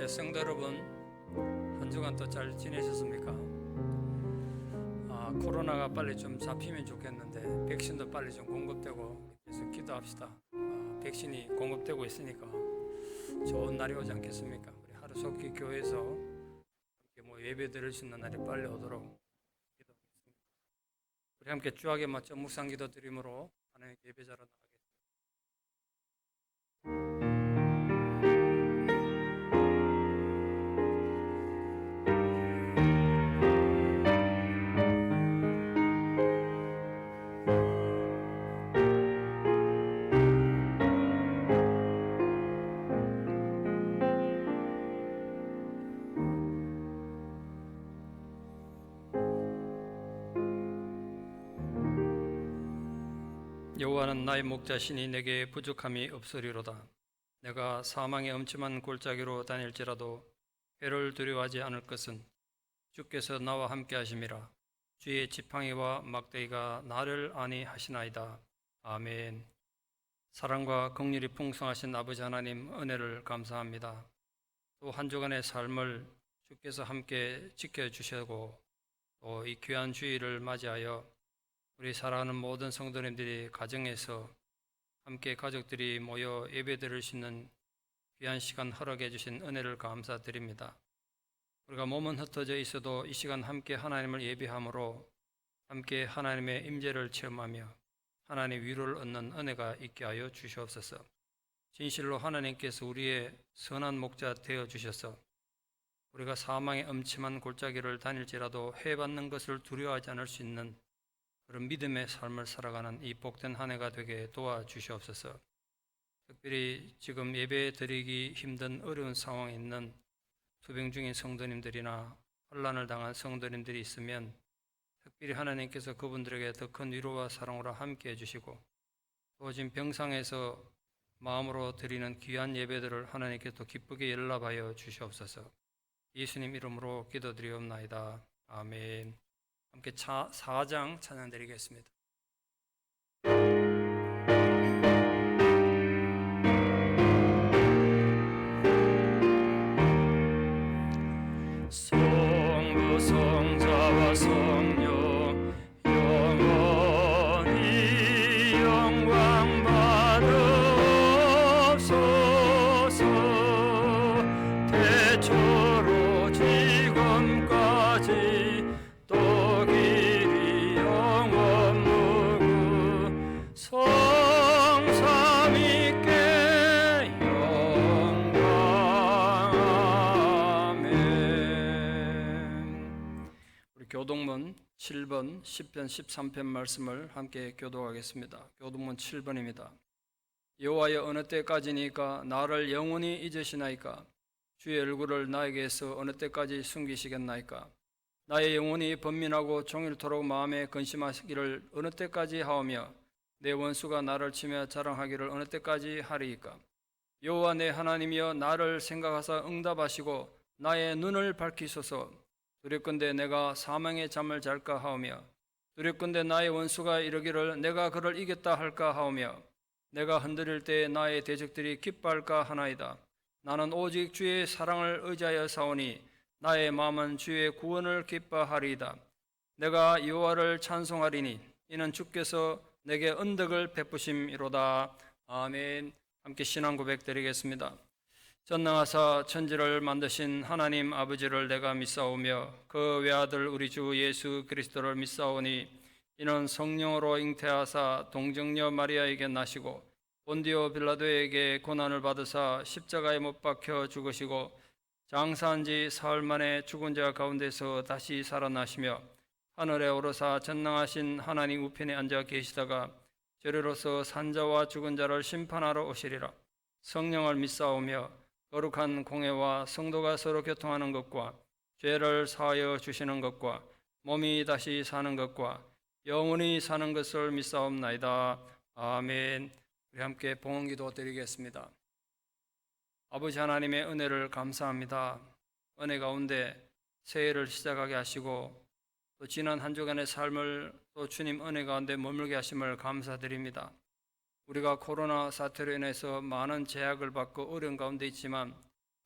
성도 여러분, 한 주간 또 잘 지내셨습니까? 코로나가 빨리 좀 잡히면 좋겠는데 백신도 빨리 좀 공급되고 계속 기도합시다. 백신이 공급되고 있으니까 좋은 날이 오지 않겠습니까? 우리 하루속히 교회에서 함께 예배 드릴 수 있는 날이 빨리 오도록 기도하겠습니다. 우리 함께 주하게 맞춰 묵상기도 드림으로 하나님의 예배자로 나가겠습니다. 여호와는 나의 목자시니 내게 부족함이 없으리로다. 내가 사망의 엄침한 골짜기로 다닐지라도 해를 두려워하지 않을 것은 주께서 나와 함께 하심이라. 주의 지팡이와 막대기가 나를 안위하시나이다. 아멘. 사랑과 긍휼이 풍성하신 아버지 하나님, 은혜를 감사합니다. 또 한 주간의 삶을 주께서 함께 지켜주시고 또 이 귀한 주일을 맞이하여 우리 사랑하는 모든 성도님들이 가정에서 함께 가족들이 모여 예배드릴 수 있는 귀한 시간 허락해 주신 은혜를 감사드립니다. 우리가 몸은 흩어져 있어도 이 시간 함께 하나님을 예배함으로 함께 하나님의 임재를 체험하며 하나님의 위로를 얻는 은혜가 있게 하여 주시옵소서. 진실로 하나님께서 우리의 선한 목자 되어 주셔서 우리가 사망의 엄침한 골짜기를 다닐지라도 해받는 것을 두려워하지 않을 수 있는 그런 믿음의 삶을 살아가는 이 복된 한 해가 되게 도와주시옵소서. 특별히 지금 예배 드리기 힘든 어려운 상황에 있는 투병 중인 성도님들이나 혼란을 당한 성도님들이 있으면 특별히 하나님께서 그분들에게 더 큰 위로와 사랑으로 함께 해주시고 또 지금 병상에서 마음으로 드리는 귀한 예배들을 하나님께 또 기쁘게 연락하여 주시옵소서. 예수님 이름으로 기도드리옵나이다. 아멘. 함께 4장 찬양 드리겠습니다. 성부 성자와 성령 영원히 영광 받으옵소서. 태초로 지금까지 또 길이 영원 무궁 성삼위께 영광. 아멘. 우리 교동문 7번 10편 13편 말씀을 함께 교독하겠습니다. 교동문 7번입니다. 여호와여, 어느 때까지니까 나를 영원히 잊으시나이까? 주의 얼굴을 나에게서 어느 때까지 숨기시겠나이까? 나의 영혼이 번민하고 종일토록 마음에 근심하기를 어느 때까지 하오며 내 원수가 나를 치며 자랑하기를 어느 때까지 하리이까? 여호와 내 하나님이여, 나를 생각하사 응답하시고 나의 눈을 밝히소서. 두렵건대 내가 사망의 잠을 잘까 하오며 두렵건대 나의 원수가 이르기를 내가 그를 이겼다 할까 하오며 내가 흔들릴 때 나의 대적들이 기뻐할까 하나이다. 나는 오직 주의 사랑을 의지하여 사오니 나의 마음은 주의 구원을 기뻐하리이다. 내가 여호와를 찬송하리니 이는 주께서 내게 언덕을 베푸심이로다. 아멘. 함께 신앙 고백 드리겠습니다. 전능하사 천지를 만드신 하나님 아버지를 내가 믿사오며 그 외아들 우리 주 예수 그리스도를 믿사오니 이는 성령으로 잉태하사 동정녀 마리아에게 나시고 본디오 빌라도에게 고난을 받으사 십자가에 못 박혀 죽으시고 장사한 지 사흘 만에 죽은 자 가운데서 다시 살아나시며 하늘에 오르사 전능하신 하나님 우편에 앉아 계시다가 저리로서 산자와 죽은 자를 심판하러 오시리라. 성령을 믿사오며 거룩한 공회와 성도가 서로 교통하는 것과 죄를 사하여 주시는 것과 몸이 다시 사는 것과 영원히 사는 것을 믿사옵나이다. 아멘. 우리 함께 봉헌기도 드리겠습니다. 아버지 하나님의 은혜를 감사합니다. 은혜 가운데 새해를 시작하게 하시고 또 지난 한 주간의 삶을 또 주님 은혜 가운데 머물게 하심을 감사드립니다. 우리가 코로나 사태로 인해서 많은 제약을 받고 어려운 가운데 있지만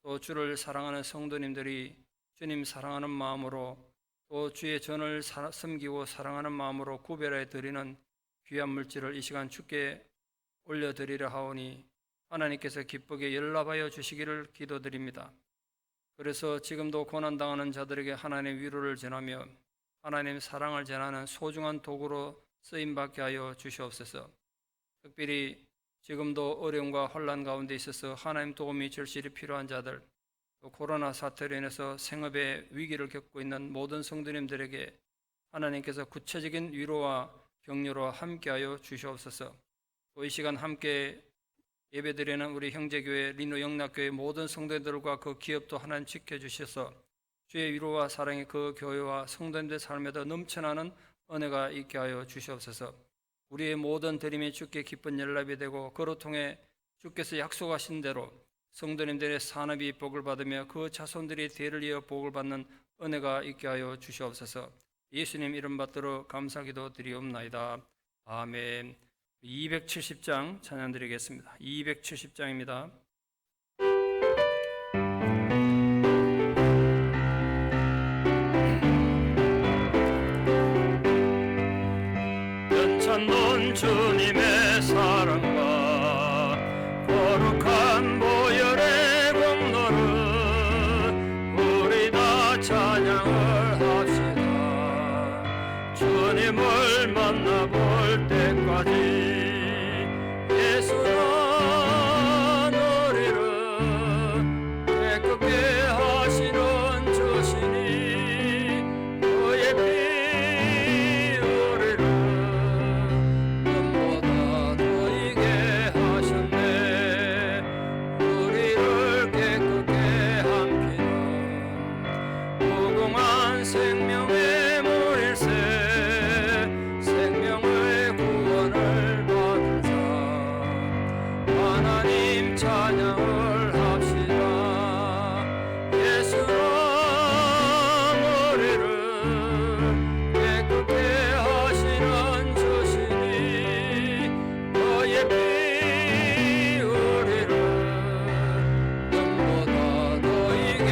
또 주를 사랑하는 성도님들이 주님 사랑하는 마음으로 또 주의 전을 섬기고 사랑하는 마음으로 구별해 드리는 귀한 물질을 이 시간 주께 올려드리려 하오니 하나님께서 기쁘게 연락하여 주시기를 기도드립니다. 그래서 지금도 고난당하는 자들에게 하나님의 위로를 전하며 하나님의 사랑을 전하는 소중한 도구로 쓰임받게 하여 주시옵소서. 특별히 지금도 어려움과 혼란 가운데 있어서 하나님 도움이 절실히 필요한 자들, 또 코로나 사태로 인해서 생업의 위기를 겪고 있는 모든 성도님들에게 하나님께서 구체적인 위로와 격려로 함께하여 주시옵소서. 또 이 시간 함께 예배드리는 우리 형제교회 리노 영락교회 모든 성도들과 그 기업도 하나님 지켜주셔서 주의 위로와 사랑이 그 교회와 성도님들 삶에도 넘쳐나는 은혜가 있게 하여 주시옵소서. 우리의 모든 드림이 주께 기쁜 연락이 되고 그로 통해 주께서 약속하신 대로 성도님들의 산업이 복을 받으며 그 자손들이 대를 이어 복을 받는 은혜가 있게 하여 주시옵소서. 예수님 이름 받들어 감사기도 드리옵나이다. 아멘. 270장 찬양 드리겠습니다. 270장입니다. 연찬놓은 주님의 사랑과 거룩한 보혈의 공로를 우리 다 찬양을 합시다. 주님을 만나볼 때까지 예수는 우리를 깨끗게 하시는 주시니 그의 피 우리를 눈보다 더이게 하셨네. 우리를 깨끗게 한 피는 무궁한 생명의 물일세. 생명의 구원을 받은 자 하나님 찬양을 합시다. 예수는 우리를 깨끗게 하시는 주시니 그의 피 우리를 눈보다 더이게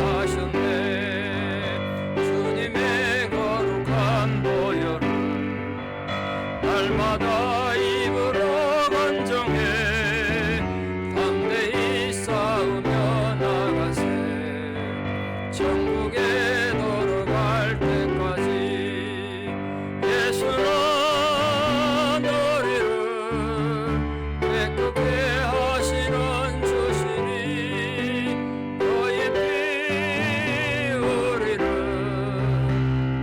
하셨네. 주님의 거룩한 보혈을 날마다 입으로 건정해 담대히 싸우며 나가세. 천국에 돌아갈 때까지 예수는 우리를 깨끗게 하시는 주시니 그의 피 우리를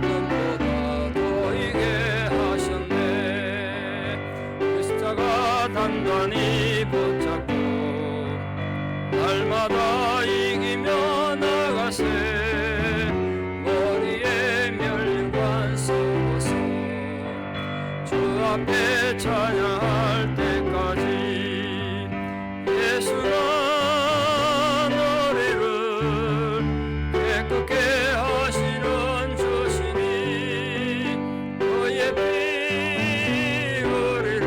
눈보다 더이게 하셨네. 십자가 단단히 붙잡고 날마다 이기며 나가세. 머리에 멸류관 쓰고서 주 앞에 찬양할 때까지 예수는 우리를 깨끗게 하시는 주시니 그의 피 우리를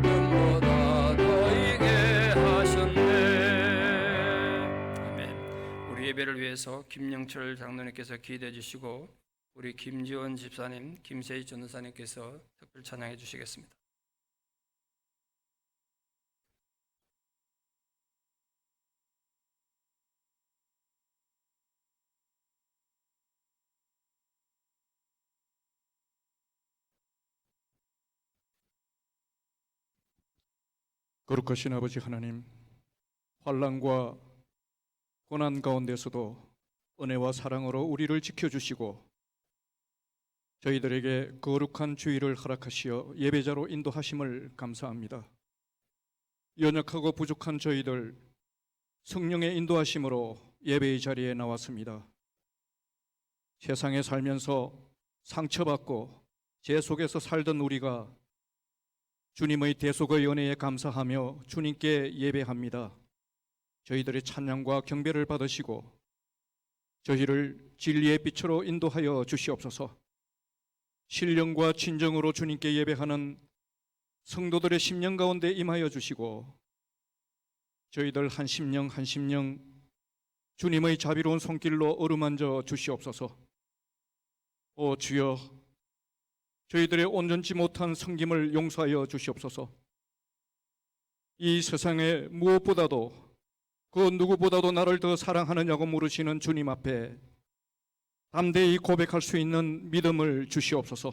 눈보다 더이게 하셨네. 아멘. 우리 예배를 위해서 김영철 장로님께서 기도해 주시고 우리 김지원 집사님, 김세희 전도사님께서 특별 찬양해 주시겠습니다. 거룩하신 아버지 하나님, 환난과 고난 가운데서도 은혜와 사랑으로 우리를 지켜주시고 저희들에게 거룩한 주의를 허락하시어 예배자로 인도하심을 감사합니다. 연약하고 부족한 저희들 성령의 인도하심으로 예배의 자리에 나왔습니다. 세상에 살면서 상처받고 죄 속에서 살던 우리가 주님의 대속의 은혜에 감사하며 주님께 예배합니다. 저희들의 찬양과 경배를 받으시고 저희를 진리의 빛으로 인도하여 주시옵소서. 신령과 진정으로 주님께 예배하는 성도들의 심령 가운데 임하여 주시고 저희들 한 심령 한 심령 주님의 자비로운 손길로 어루만져 주시옵소서. 오 주여, 저희들의 온전치 못한 섬김을 용서하여 주시옵소서. 이 세상에 무엇보다도 그 누구보다도 나를 더 사랑하느냐고 물으시는 주님 앞에 담대히 고백할 수 있는 믿음을 주시옵소서.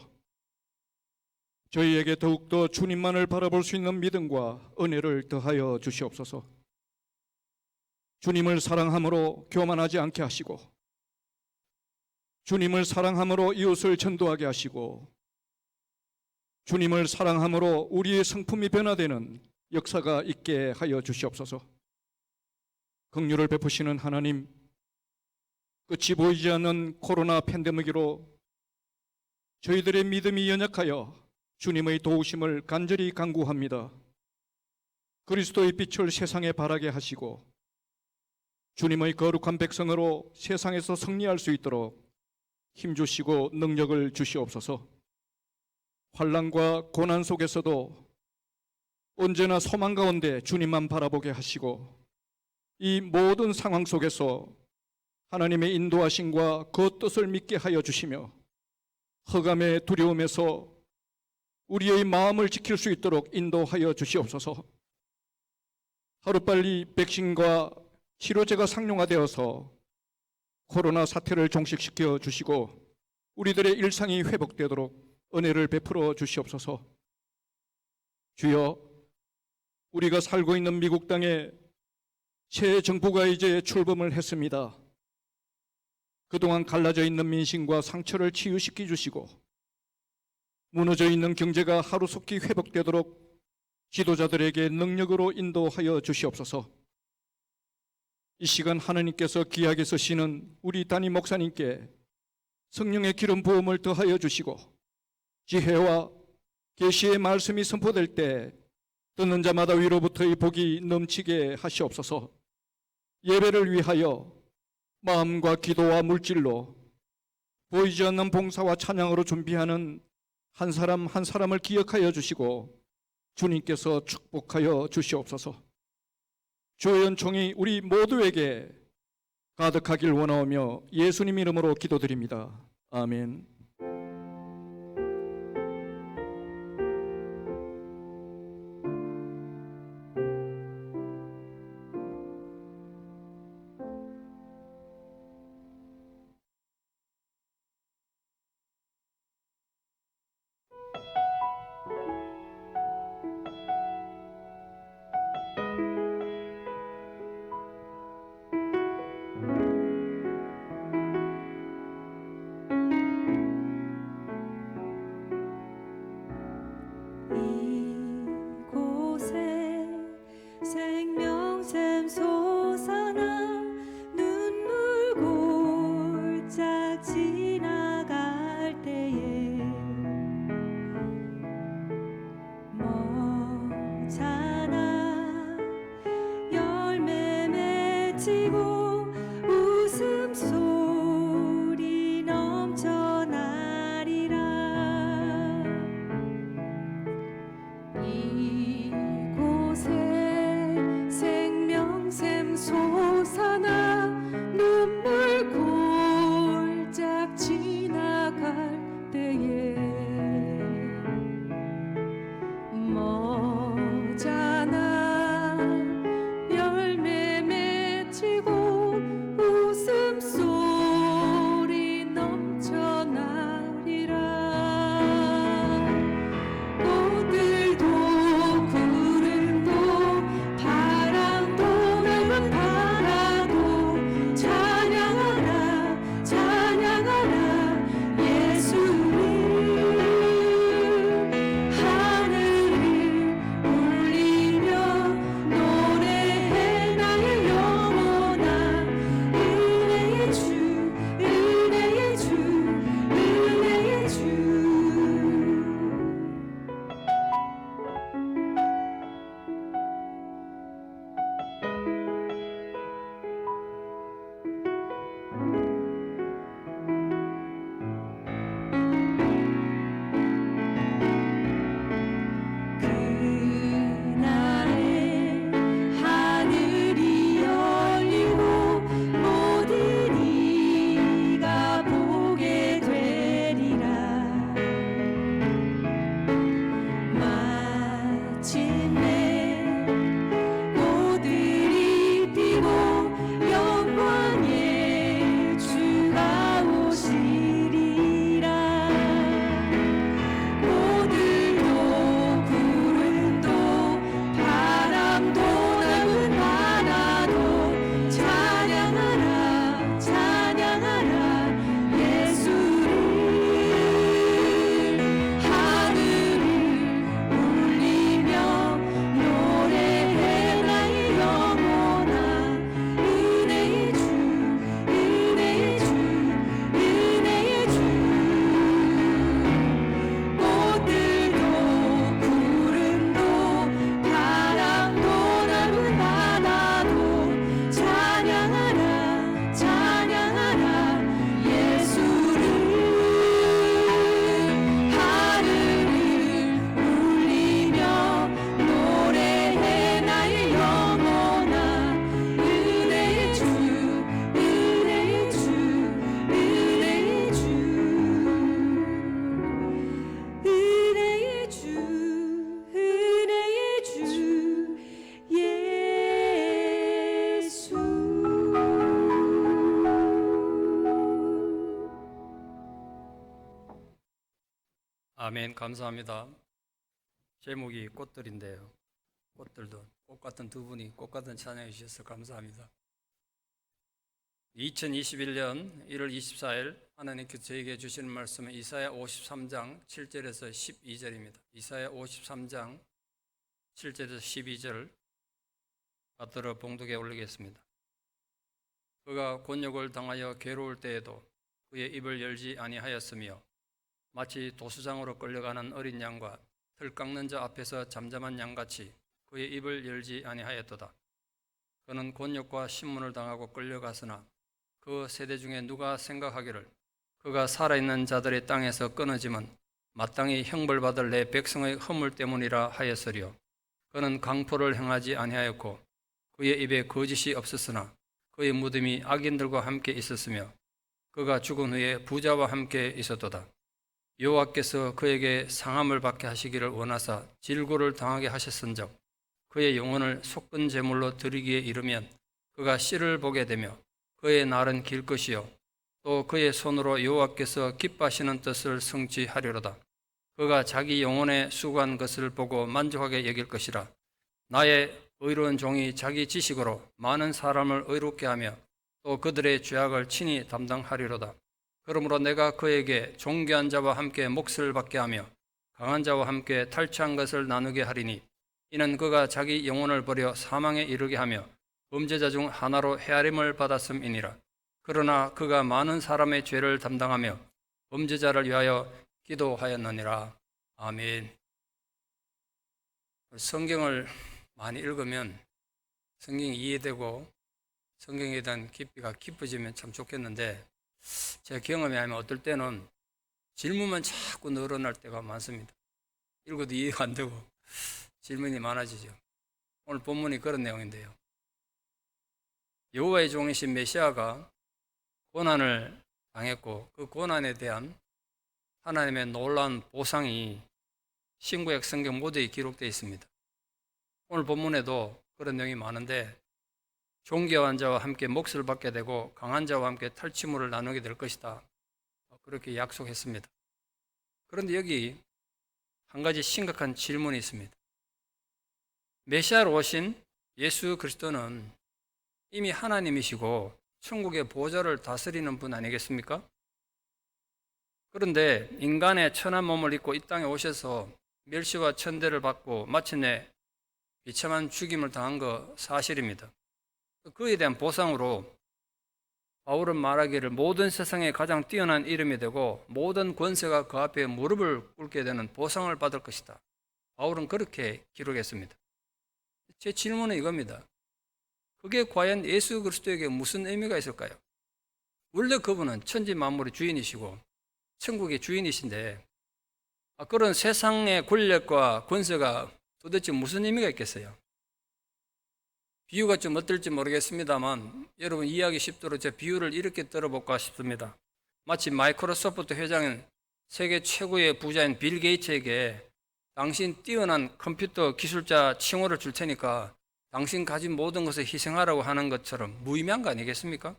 저희에게 더욱더 주님만을 바라볼 수 있는 믿음과 은혜를 더하여 주시옵소서. 주님을 사랑함으로 교만하지 않게 하시고, 주님을 사랑함으로 이웃을 전도하게 하시고, 주님을 사랑함으로 우리의 성품이 변화되는 역사가 있게 하여 주시옵소서. 긍휼을 베푸시는 하나님, 끝이 보이지 않는 코로나 팬데믹으로 저희들의 믿음이 연약하여 주님의 도우심을 간절히 간구합니다. 그리스도의 빛을 세상에 발하게 하시고 주님의 거룩한 백성으로 세상에서 승리할 수 있도록 힘주시고 능력을 주시옵소서. 환난과 고난 속에서도 언제나 소망 가운데 주님만 바라보게 하시고 이 모든 상황 속에서 하나님의 인도하심과 그 뜻을 믿게 하여 주시며 흑암의 두려움에서 우리의 마음을 지킬 수 있도록 인도하여 주시옵소서. 하루빨리 백신과 치료제가 상용화되어서 코로나 사태를 종식시켜 주시고 우리들의 일상이 회복되도록 은혜를 베풀어 주시옵소서. 주여, 우리가 살고 있는 미국 땅에 새 정부가 이제 출범을 했습니다. 그동안 갈라져 있는 민심과 상처를 치유시켜 주시고 무너져 있는 경제가 하루속히 회복되도록 지도자들에게 능력으로 인도하여 주시옵소서. 이 시간 하나님께서 귀하게 쓰시는 우리 담임 목사님께 성령의 기름 부음을 더하여 주시고 지혜와 계시의 말씀이 선포될 때 듣는 자마다 위로부터의 복이 넘치게 하시옵소서. 예배를 위하여 마음과 기도와 물질로 보이지 않는 봉사와 찬양으로 준비하는 한 사람 한 사람을 기억하여 주시고 주님께서 축복하여 주시옵소서. 주의 은총이 우리 모두에게 가득하길 원하오며 예수님 이름으로 기도드립니다. 아멘. 이곳에 생명샘 솟아나 눈물 골짝 지나갈 때에 머잖아 열매 맺히고 웃음소리 넘쳐나리라. 이곳에 생명샘 솟아나 눈물 골짝 지나갈 때에 머잖아 열매 맺히고 아멘. 감사합니다. 제목이 꽃들인데요. 꽃들도 꽃 같은 두 분이 꽃 같은 찬양해 주셔서 감사합니다. 2021년 1월 24일 하나님께서 저에게 주시는 말씀은 이사야 53장 7절에서 12절입니다. 이사야 53장 7절에서 12절 받들어 봉독에 올리겠습니다. 그가 곤욕을 당하여 괴로울 때에도 그의 입을 열지 아니하였으며 마치 도수장으로 끌려가는 어린 양과 틀 깎는 자 앞에서 잠잠한 양같이 그의 입을 열지 아니하였도다. 그는 곤욕과 신문을 당하고 끌려갔으나 그 세대 중에 누가 생각하기를 그가 살아있는 자들의 땅에서 끊어짐은 마땅히 형벌받을 내 백성의 허물 때문이라 하였으리요. 그는 강포를 행하지 아니하였고 그의 입에 거짓이 없었으나 그의 무덤이 악인들과 함께 있었으며 그가 죽은 후에 부자와 함께 있었도다. 여호와께서 그에게 상함을 받게 하시기를 원하사 질고를 당하게 하셨은적 그의 영혼을 속건 제물로 드리기에 이르면 그가 씨를 보게 되며 그의 날은 길 것이요 또 그의 손으로 여호와께서 기뻐하시는 뜻을 성취하리로다. 그가 자기 영혼에 수고한 것을 보고 만족하게 여길 것이라. 나의 의로운 종이 자기 지식으로 많은 사람을 의롭게 하며 또 그들의 죄악을 친히 담당하리로다. 그러므로 내가 그에게 존귀한 자와 함께 몫을 받게 하며 강한 자와 함께 탈취한 것을 나누게 하리니 이는 그가 자기 영혼을 버려 사망에 이르게 하며 범죄자 중 하나로 헤아림을 받았음이니라. 그러나 그가 많은 사람의 죄를 담당하며 범죄자를 위하여 기도하였느니라. 아멘. 성경을 많이 읽으면 성경이 이해되고 성경에 대한 깊이가 깊어지면 참 좋겠는데 제 경험에 하면 어떨 때는 질문만 자꾸 늘어날 때가 많습니다. 읽어도 이해가 안 되고 질문이 많아지죠. 오늘 본문이 그런 내용인데요. 여호와의 종이신 메시아가 고난을 당했고 그 고난에 대한 하나님의 놀라운 보상이 신구약 성경 모두에 기록되어 있습니다. 오늘 본문에도 그런 내용이 많은데 존귀한 자와 함께 몫을 받게 되고 강한 자와 함께 탈취물을 나누게 될 것이다. 그렇게 약속했습니다. 그런데 여기 한 가지 심각한 질문이 있습니다. 메시아로 오신 예수 그리스도는 이미 하나님이시고 천국의 보좌를 다스리는 분 아니겠습니까? 그런데 인간의 천한 몸을 입고 이 땅에 오셔서 멸시와 천대를 받고 마침내 비참한 죽임을 당한 거 사실입니다. 그에 대한 보상으로 바울은 말하기를 모든 세상에 가장 뛰어난 이름이 되고 모든 권세가 그 앞에 무릎을 꿇게 되는 보상을 받을 것이다. 바울은 그렇게 기록했습니다. 제 질문은 이겁니다. 그게 과연 예수 그리스도에게 무슨 의미가 있을까요? 원래 그분은 천지 만물의 주인이시고 천국의 주인이신데 그런 세상의 권력과 권세가 도대체 무슨 의미가 있겠어요? 비유가 좀 어떨지 모르겠습니다만 여러분 이해하기 쉽도록 제 비유를 이렇게 들어볼까 싶습니다. 마치 마이크로소프트 회장인 세계 최고의 부자인 빌 게이츠에게 당신 뛰어난 컴퓨터 기술자 칭호를 줄 테니까 당신 가진 모든 것을 희생하라고 하는 것처럼 무의미한 거 아니겠습니까?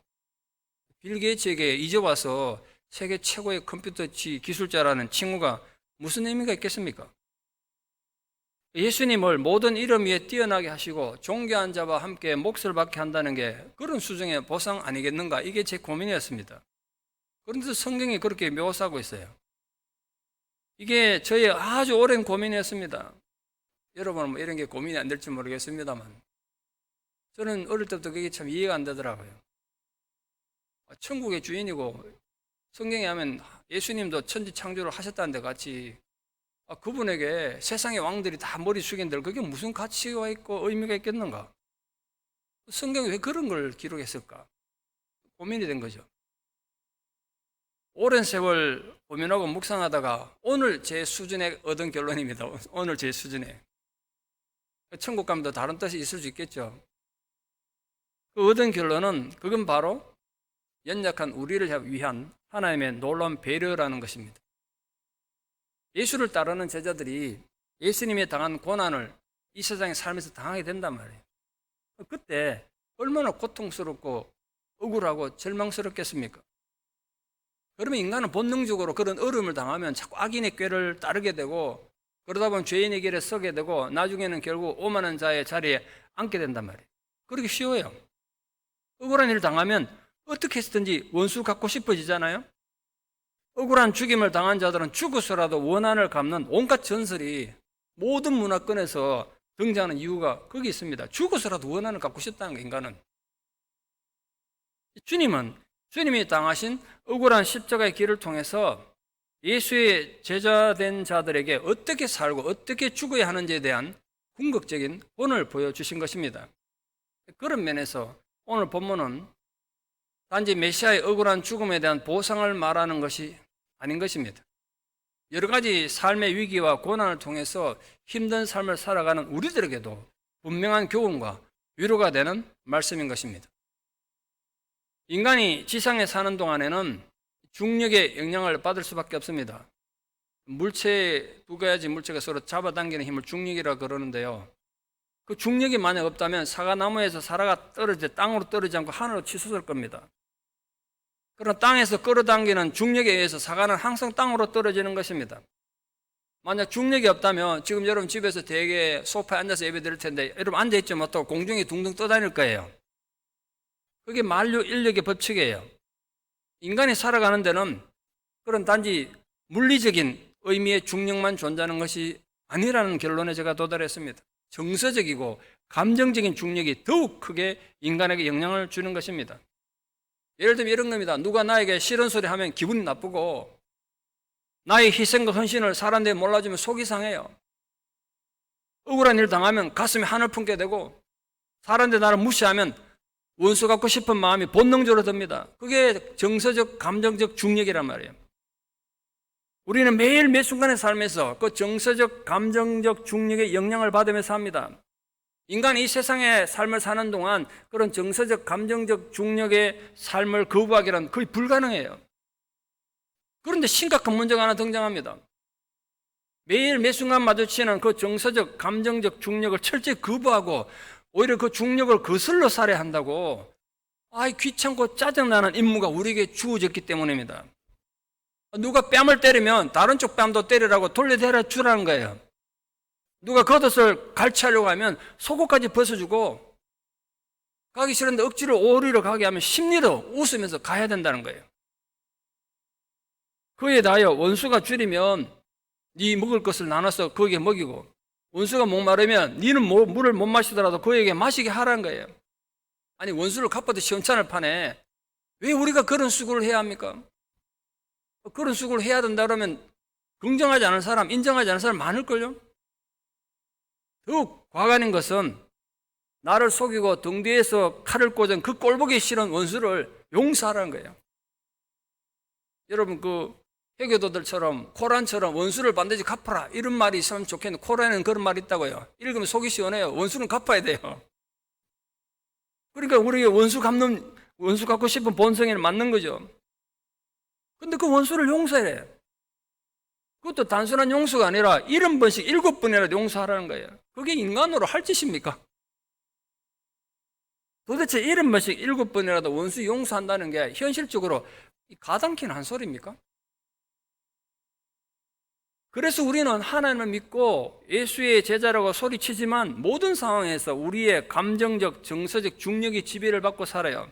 빌 게이츠에게 이제 와서 세계 최고의 컴퓨터 기술자라는 칭호가 무슨 의미가 있겠습니까? 예수님을 모든 이름 위에 뛰어나게 하시고 존귀한 자와 함께 몫을 받게 한다는 게 그런 수준의 보상 아니겠는가? 이게 제 고민이었습니다. 그런데 성경이 그렇게 묘사하고 있어요. 이게 저의 아주 오랜 고민이었습니다. 여러분은 뭐 이런 게 고민이 안 될지 모르겠습니다만 저는 어릴 때부터 그게 참 이해가 안 되더라고요. 천국의 주인이고 성경에 하면 예수님도 천지 창조를 하셨다는데 같이 그분에게 세상의 왕들이 다 머리 숙인들 그게 무슨 가치가 있고 의미가 있겠는가? 성경이 왜 그런 걸 기록했을까? 고민이 된 거죠. 오랜 세월 고민하고 묵상하다가 오늘 제 수준에 얻은 결론입니다. 오늘 제 수준에. 천국 가면 더 다른 뜻이 있을 수 있겠죠. 그 얻은 결론은 그건 바로 연약한 우리를 위한 하나님의 놀라운 배려라는 것입니다. 예수를 따르는 제자들이 예수님이 당한 고난을 이 세상에 살면서 당하게 된단 말이에요. 그때 얼마나 고통스럽고 억울하고 절망스럽겠습니까? 그러면 인간은 본능적으로 그런 어려움을 당하면 자꾸 악인의 꾀를 따르게 되고, 그러다 보면 죄인의 길에 서게 되고, 나중에는 결국 오만한 자의 자리에 앉게 된단 말이에요. 그렇게 쉬워요. 억울한 일을 당하면 어떻게 해서든지 원수 갖고 싶어지잖아요. 억울한 죽임을 당한 자들은 죽어서라도 원한을 갚는 온갖 전설이 모든 문화권에서 등장하는 이유가 거기 있습니다. 죽어서라도 원한을 갚고 싶다는 거, 인간은. 주님이 당하신 억울한 십자가의 길을 통해서 예수의 제자된 자들에게 어떻게 살고 어떻게 죽어야 하는지에 대한 궁극적인 본을 보여주신 것입니다. 그런 면에서 오늘 본문은 단지 메시아의 억울한 죽음에 대한 보상을 말하는 것이 아닌 것입니다. 여러 가지 삶의 위기와 고난을 통해서 힘든 삶을 살아가는 우리들에게도 분명한 교훈과 위로가 되는 말씀인 것입니다. 인간이 지상에 사는 동안에는 중력의 영향을 받을 수밖에 없습니다. 물체, 두 가지 물체가 서로 잡아당기는 힘을 중력이라고 그러는데요. 그 중력이 만약 없다면 사과나무에서 사과가 땅으로 떨어지지 않고 하늘로 치솟을 겁니다. 그러나 땅에서 끌어당기는 중력에 의해서 사과는 항상 땅으로 떨어지는 것입니다. 만약 중력이 없다면 지금 여러분 집에서 대개 소파에 앉아서 예배 드릴 텐데 여러분 앉아있지 못하고 공중에 둥둥 떠다닐 거예요. 그게 만류 인력의 법칙이에요. 인간이 살아가는 데는 그런 단지 물리적인 의미의 중력만 존재하는 것이 아니라는 결론에 제가 도달했습니다. 정서적이고 감정적인 중력이 더욱 크게 인간에게 영향을 주는 것입니다. 예를 들면 이런 겁니다. 누가 나에게 싫은 소리 하면 기분이 나쁘고, 나의 희생과 헌신을 사람들이 몰라주면 속이 상해요. 억울한 일 당하면 가슴이 하늘 품게 되고, 사람들이 나를 무시하면 원수 갖고 싶은 마음이 본능적으로 듭니다. 그게 정서적, 감정적 중력이란 말이에요. 우리는 매일 매 순간의 삶에서 그 정서적, 감정적 중력의 영향을 받으면서 삽니다. 인간이 이 세상의 삶을 사는 동안 그런 정서적, 감정적 중력의 삶을 거부하기란 거의 불가능해요. 그런데 심각한 문제가 하나 등장합니다. 매일 매 순간 마주치는 그 정서적, 감정적 중력을 철저히 거부하고 오히려 그 중력을 거슬러 살아야 한다고 귀찮고 짜증나는 임무가 우리에게 주어졌기 때문입니다. 누가 뺨을 때리면 다른 쪽 뺨도 때리라고 돌려대라 주라는 거예요. 누가 겉옷을 갈취하려고 하면 속옷까지 벗어주고, 가기 싫은데 억지로 오리로 가게 하면 심리로 웃으면서 가야 된다는 거예요. 그에 대하여 원수가 줄이면 네 먹을 것을 나눠서 거기에 먹이고, 원수가 목마르면 니는 물을 못 마시더라도 그에게 마시게 하라는 거예요. 아니, 원수를 갚아도 시원찮을 판에 왜 우리가 그런 수고를 해야 합니까? 그런 수고를 해야 된다 그러면 긍정하지 않은 사람, 인정하지 않은 사람 많을걸요? 더욱 과간인 것은 나를 속이고 등 뒤에서 칼을 꽂은 그 꼴보기 싫은 원수를 용서하라는 거예요. 여러분, 그 해교도들처럼 코란처럼 원수를 반드시 갚아라 이런 말이 있으면 좋겠는데, 코란에는 그런 말이 있다고요. 읽으면 속이 시원해요. 원수는 갚아야 돼요. 그러니까 우리가 원수 갚고 싶은 본성에는 맞는 거죠. 근데 그 원수를 용서해. 그것도 단순한 용서가 아니라 70번씩 7번이라도 용서하라는 거예요. 그게 인간으로 할 짓입니까? 도대체 70번씩 7번이라도 원수 용서한다는 게 현실적으로 가당키는 한 소리입니까? 그래서 우리는 하나님을 믿고 예수의 제자라고 소리치지만 모든 상황에서 우리의 감정적, 정서적 중력이 지배를 받고 살아요.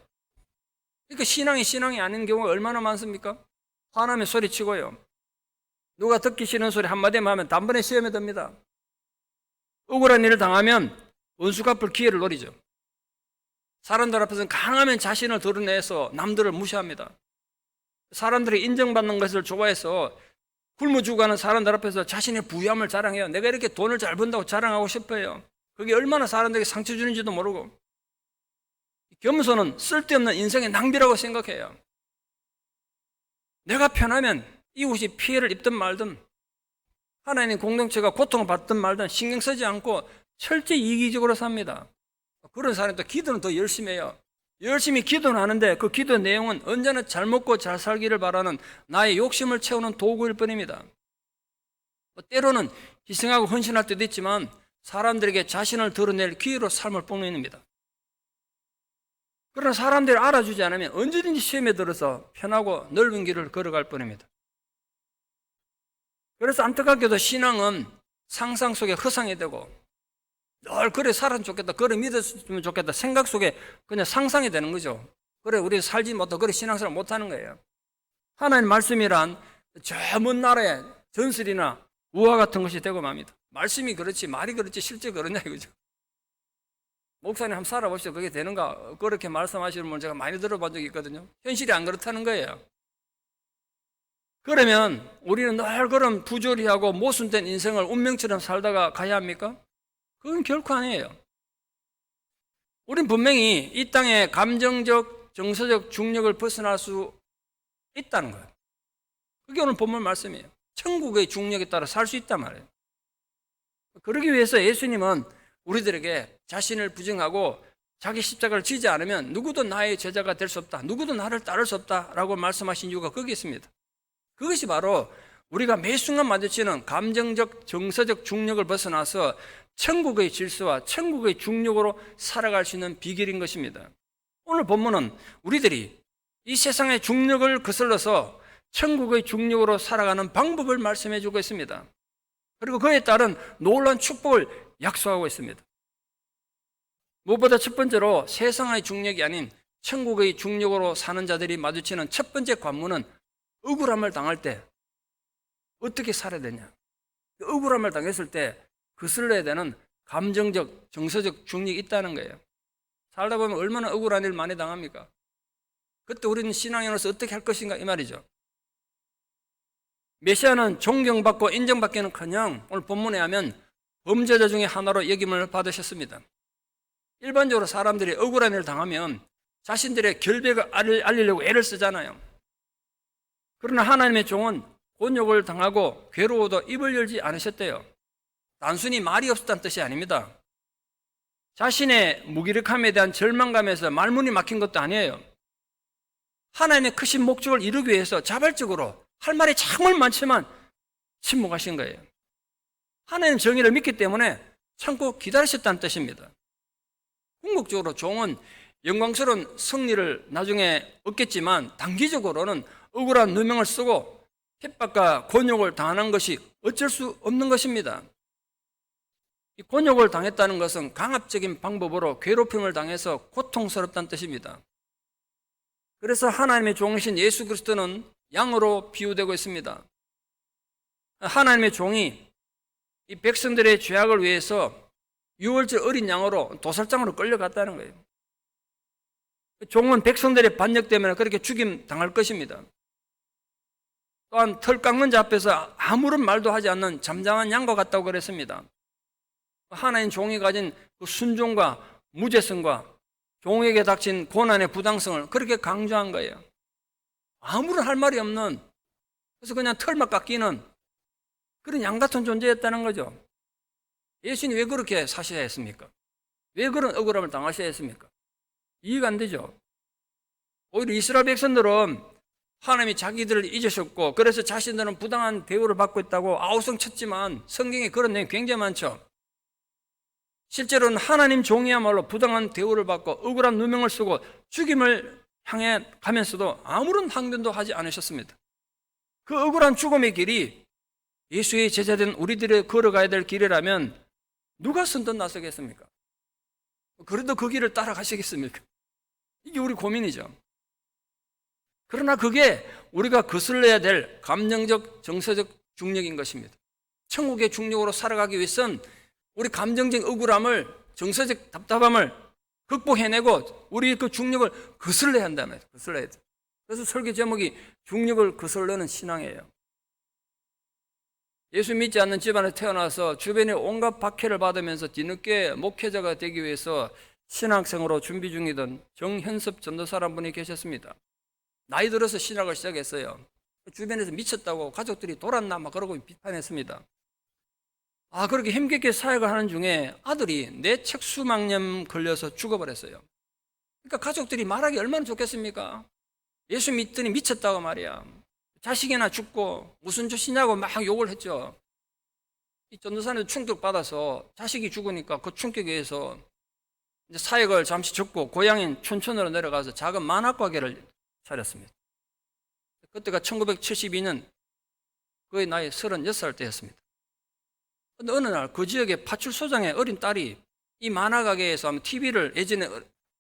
그러니까 신앙이 아닌 경우가 얼마나 많습니까? 화나면 소리치고요. 누가 듣기 싫은 소리 한마디만 하면 단번에 시험에 듭니다. 억울한 일을 당하면 원수 갚을 기회를 노리죠. 사람들 앞에서는 강하면 자신을 드러내서 남들을 무시합니다. 사람들이 인정받는 것을 좋아해서 굶어 죽어가는 사람들 앞에서 자신의 부유함을 자랑해요. 내가 이렇게 돈을 잘 번다고 자랑하고 싶어요. 그게 얼마나 사람들에게 상처 주는지도 모르고. 겸손은 쓸데없는 인생의 낭비라고 생각해요. 내가 편하면 이웃이 피해를 입든 말든, 하나님 공동체가 고통을 받든 말든 신경 쓰지 않고 철저히 이기적으로 삽니다. 그런 사람이 또 기도는 더 열심히 해요. 열심히 기도는 하는데 그 기도 내용은 언제나 잘 먹고 잘 살기를 바라는 나의 욕심을 채우는 도구일 뿐입니다. 때로는 희생하고 헌신할 때도 있지만 사람들에게 자신을 드러낼 기회로 삶을 뽐냅니다. 그러나 사람들이 알아주지 않으면 언제든지 시험에 들어서 편하고 넓은 길을 걸어갈 뿐입니다. 그래서 안타깝게도 신앙은 상상 속에 허상이 되고 늘 그래 살았으면 좋겠다, 그래 믿었으면 좋겠다 생각 속에 그냥 상상이 되는 거죠. 그래 우리 살지 못하고 그래 신앙생활 못하는 거예요. 하나님 말씀이란 저 먼 나라의 전설이나 우화 같은 것이 되고 맙니다. 말씀이 그렇지 말이 그렇지 실제 그러냐 이거죠. 목사님 한번 살아보시죠. 그게 되는가? 그렇게 말씀하시는 분 제가 많이 들어본 적이 있거든요. 현실이 안 그렇다는 거예요. 그러면 우리는 늘 그런 부조리하고 모순된 인생을 운명처럼 살다가 가야 합니까? 그건 결코 아니에요. 우린 분명히 이 땅의 감정적, 정서적 중력을 벗어날 수 있다는 거예요. 그게 오늘 본문 말씀이에요. 천국의 중력에 따라 살 수 있단 말이에요. 그러기 위해서 예수님은 우리들에게 자신을 부정하고 자기 십자가를 지지 않으면 누구도 나의 제자가 될 수 없다, 누구도 나를 따를 수 없다라고 말씀하신 이유가 거기 있습니다. 그것이 바로 우리가 매 순간 마주치는 감정적, 정서적 중력을 벗어나서 천국의 질서와 천국의 중력으로 살아갈 수 있는 비결인 것입니다. 오늘 본문은 우리들이 이 세상의 중력을 거슬러서 천국의 중력으로 살아가는 방법을 말씀해 주고 있습니다. 그리고 그에 따른 놀라운 축복을 약속하고 있습니다. 무엇보다 첫 번째로 세상의 중력이 아닌 천국의 중력으로 사는 자들이 마주치는 첫 번째 관문은 억울함을 당할 때 어떻게 살아야 되냐. 억울함을 당했을 때 거슬러야 되는 감정적, 정서적 중력이 있다는 거예요. 살다 보면 얼마나 억울한 일 많이 당합니까? 그때 우리는 신앙인으로서 어떻게 할 것인가 이 말이죠. 메시아는 존경받고 인정받기는커녕 오늘 본문에 하면 범죄자 중에 하나로 여김을 받으셨습니다. 일반적으로 사람들이 억울한 일을 당하면 자신들의 결백을 알리려고 애를 쓰잖아요. 그러나 하나님의 종은 곤욕을 당하고 괴로워도 입을 열지 않으셨대요. 단순히 말이 없었다는 뜻이 아닙니다. 자신의 무기력함에 대한 절망감에서 말문이 막힌 것도 아니에요. 하나님의 크신 목적을 이루기 위해서 자발적으로 할 말이 정말 많지만 침묵하신 거예요. 하나님 정의를 믿기 때문에 참고 기다리셨다는 뜻입니다. 궁극적으로 종은 영광스러운 승리를 나중에 얻겠지만 단기적으로는 억울한 누명을 쓰고 핍박과 곤욕을 당하는 것이 어쩔 수 없는 것입니다. 이 곤욕을 당했다는 것은 강압적인 방법으로 괴롭힘을 당해서 고통스럽다는 뜻입니다. 그래서 하나님의 종이신 예수 그리스도는 양으로 비유되고 있습니다. 하나님의 종이 이 백성들의 죄악을 위해서 6월절 어린 양으로 도살장으로 끌려갔다는 거예요. 종은 백성들의 반역 때문에 그렇게 죽임 당할 것입니다. 또한 털 깎는 자 앞에서 아무런 말도 하지 않는 잠잠한 양과 같다고 그랬습니다. 하나님 종이 가진 그 순종과 무죄성과 종에게 닥친 고난의 부당성을 그렇게 강조한 거예요. 아무런 할 말이 없는, 그래서 그냥 털만 깎이는 그런 양 같은 존재였다는 거죠. 예수님이 왜 그렇게 사셔야 했습니까? 왜 그런 억울함을 당하셔야 했습니까? 이해가 안 되죠. 오히려 이스라엘 백성들은 하나님이 자기들을 잊으셨고 그래서 자신들은 부당한 대우를 받고 있다고 아우성 쳤지만 성경에 그런 내용이 굉장히 많죠. 실제로는 하나님 종이야말로 부당한 대우를 받고 억울한 누명을 쓰고 죽임을 향해 가면서도 아무런 항변도 하지 않으셨습니다. 그 억울한 죽음의 길이 예수의 제자된 우리들이 걸어가야 될 길이라면 누가 선뜻 나서겠습니까? 그래도 그 길을 따라가시겠습니까? 이게 우리 고민이죠. 그러나 그게 우리가 거슬러야 될 감정적, 정서적 중력인 것입니다. 천국의 중력으로 살아가기 위해서는 우리 감정적 억울함을, 정서적 답답함을 극복해내고 우리 그 중력을 거슬러야 한다는 거예요. 거슬러야 돼. 그래서 설교 제목이 중력을 거슬러는 신앙이에요. 예수 믿지 않는 집안에 태어나서 주변에 온갖 박해를 받으면서 뒤늦게 목회자가 되기 위해서 신학생으로 준비 중이던 정현섭 전도사라는 분이 계셨습니다. 나이 들어서 신학을 시작했어요. 주변에서 미쳤다고 가족들이 돌았나 막 그러고 비판했습니다. 그렇게 힘겹게 사역을 하는 중에 아들이 뇌척 수막염 걸려서 죽어버렸어요. 그러니까 가족들이 말하기 얼마나 좋겠습니까? 예수 믿더니 미쳤다고 말이야. 자식이나 죽고 무슨 짓이냐고 막 욕을 했죠. 이 전도사님도 충격받아서 자식이 죽으니까 그 충격에 의해서 이제 사역을 잠시 접고 고향인 춘천으로 내려가서 작은 만화 가게를 차렸습니다. 그때가 1972년, 그의 나이 36살 때였습니다. 근데 어느 날 그 지역의 파출소장의 어린 딸이 이 만화 가게에서 하면 TV를, 예전에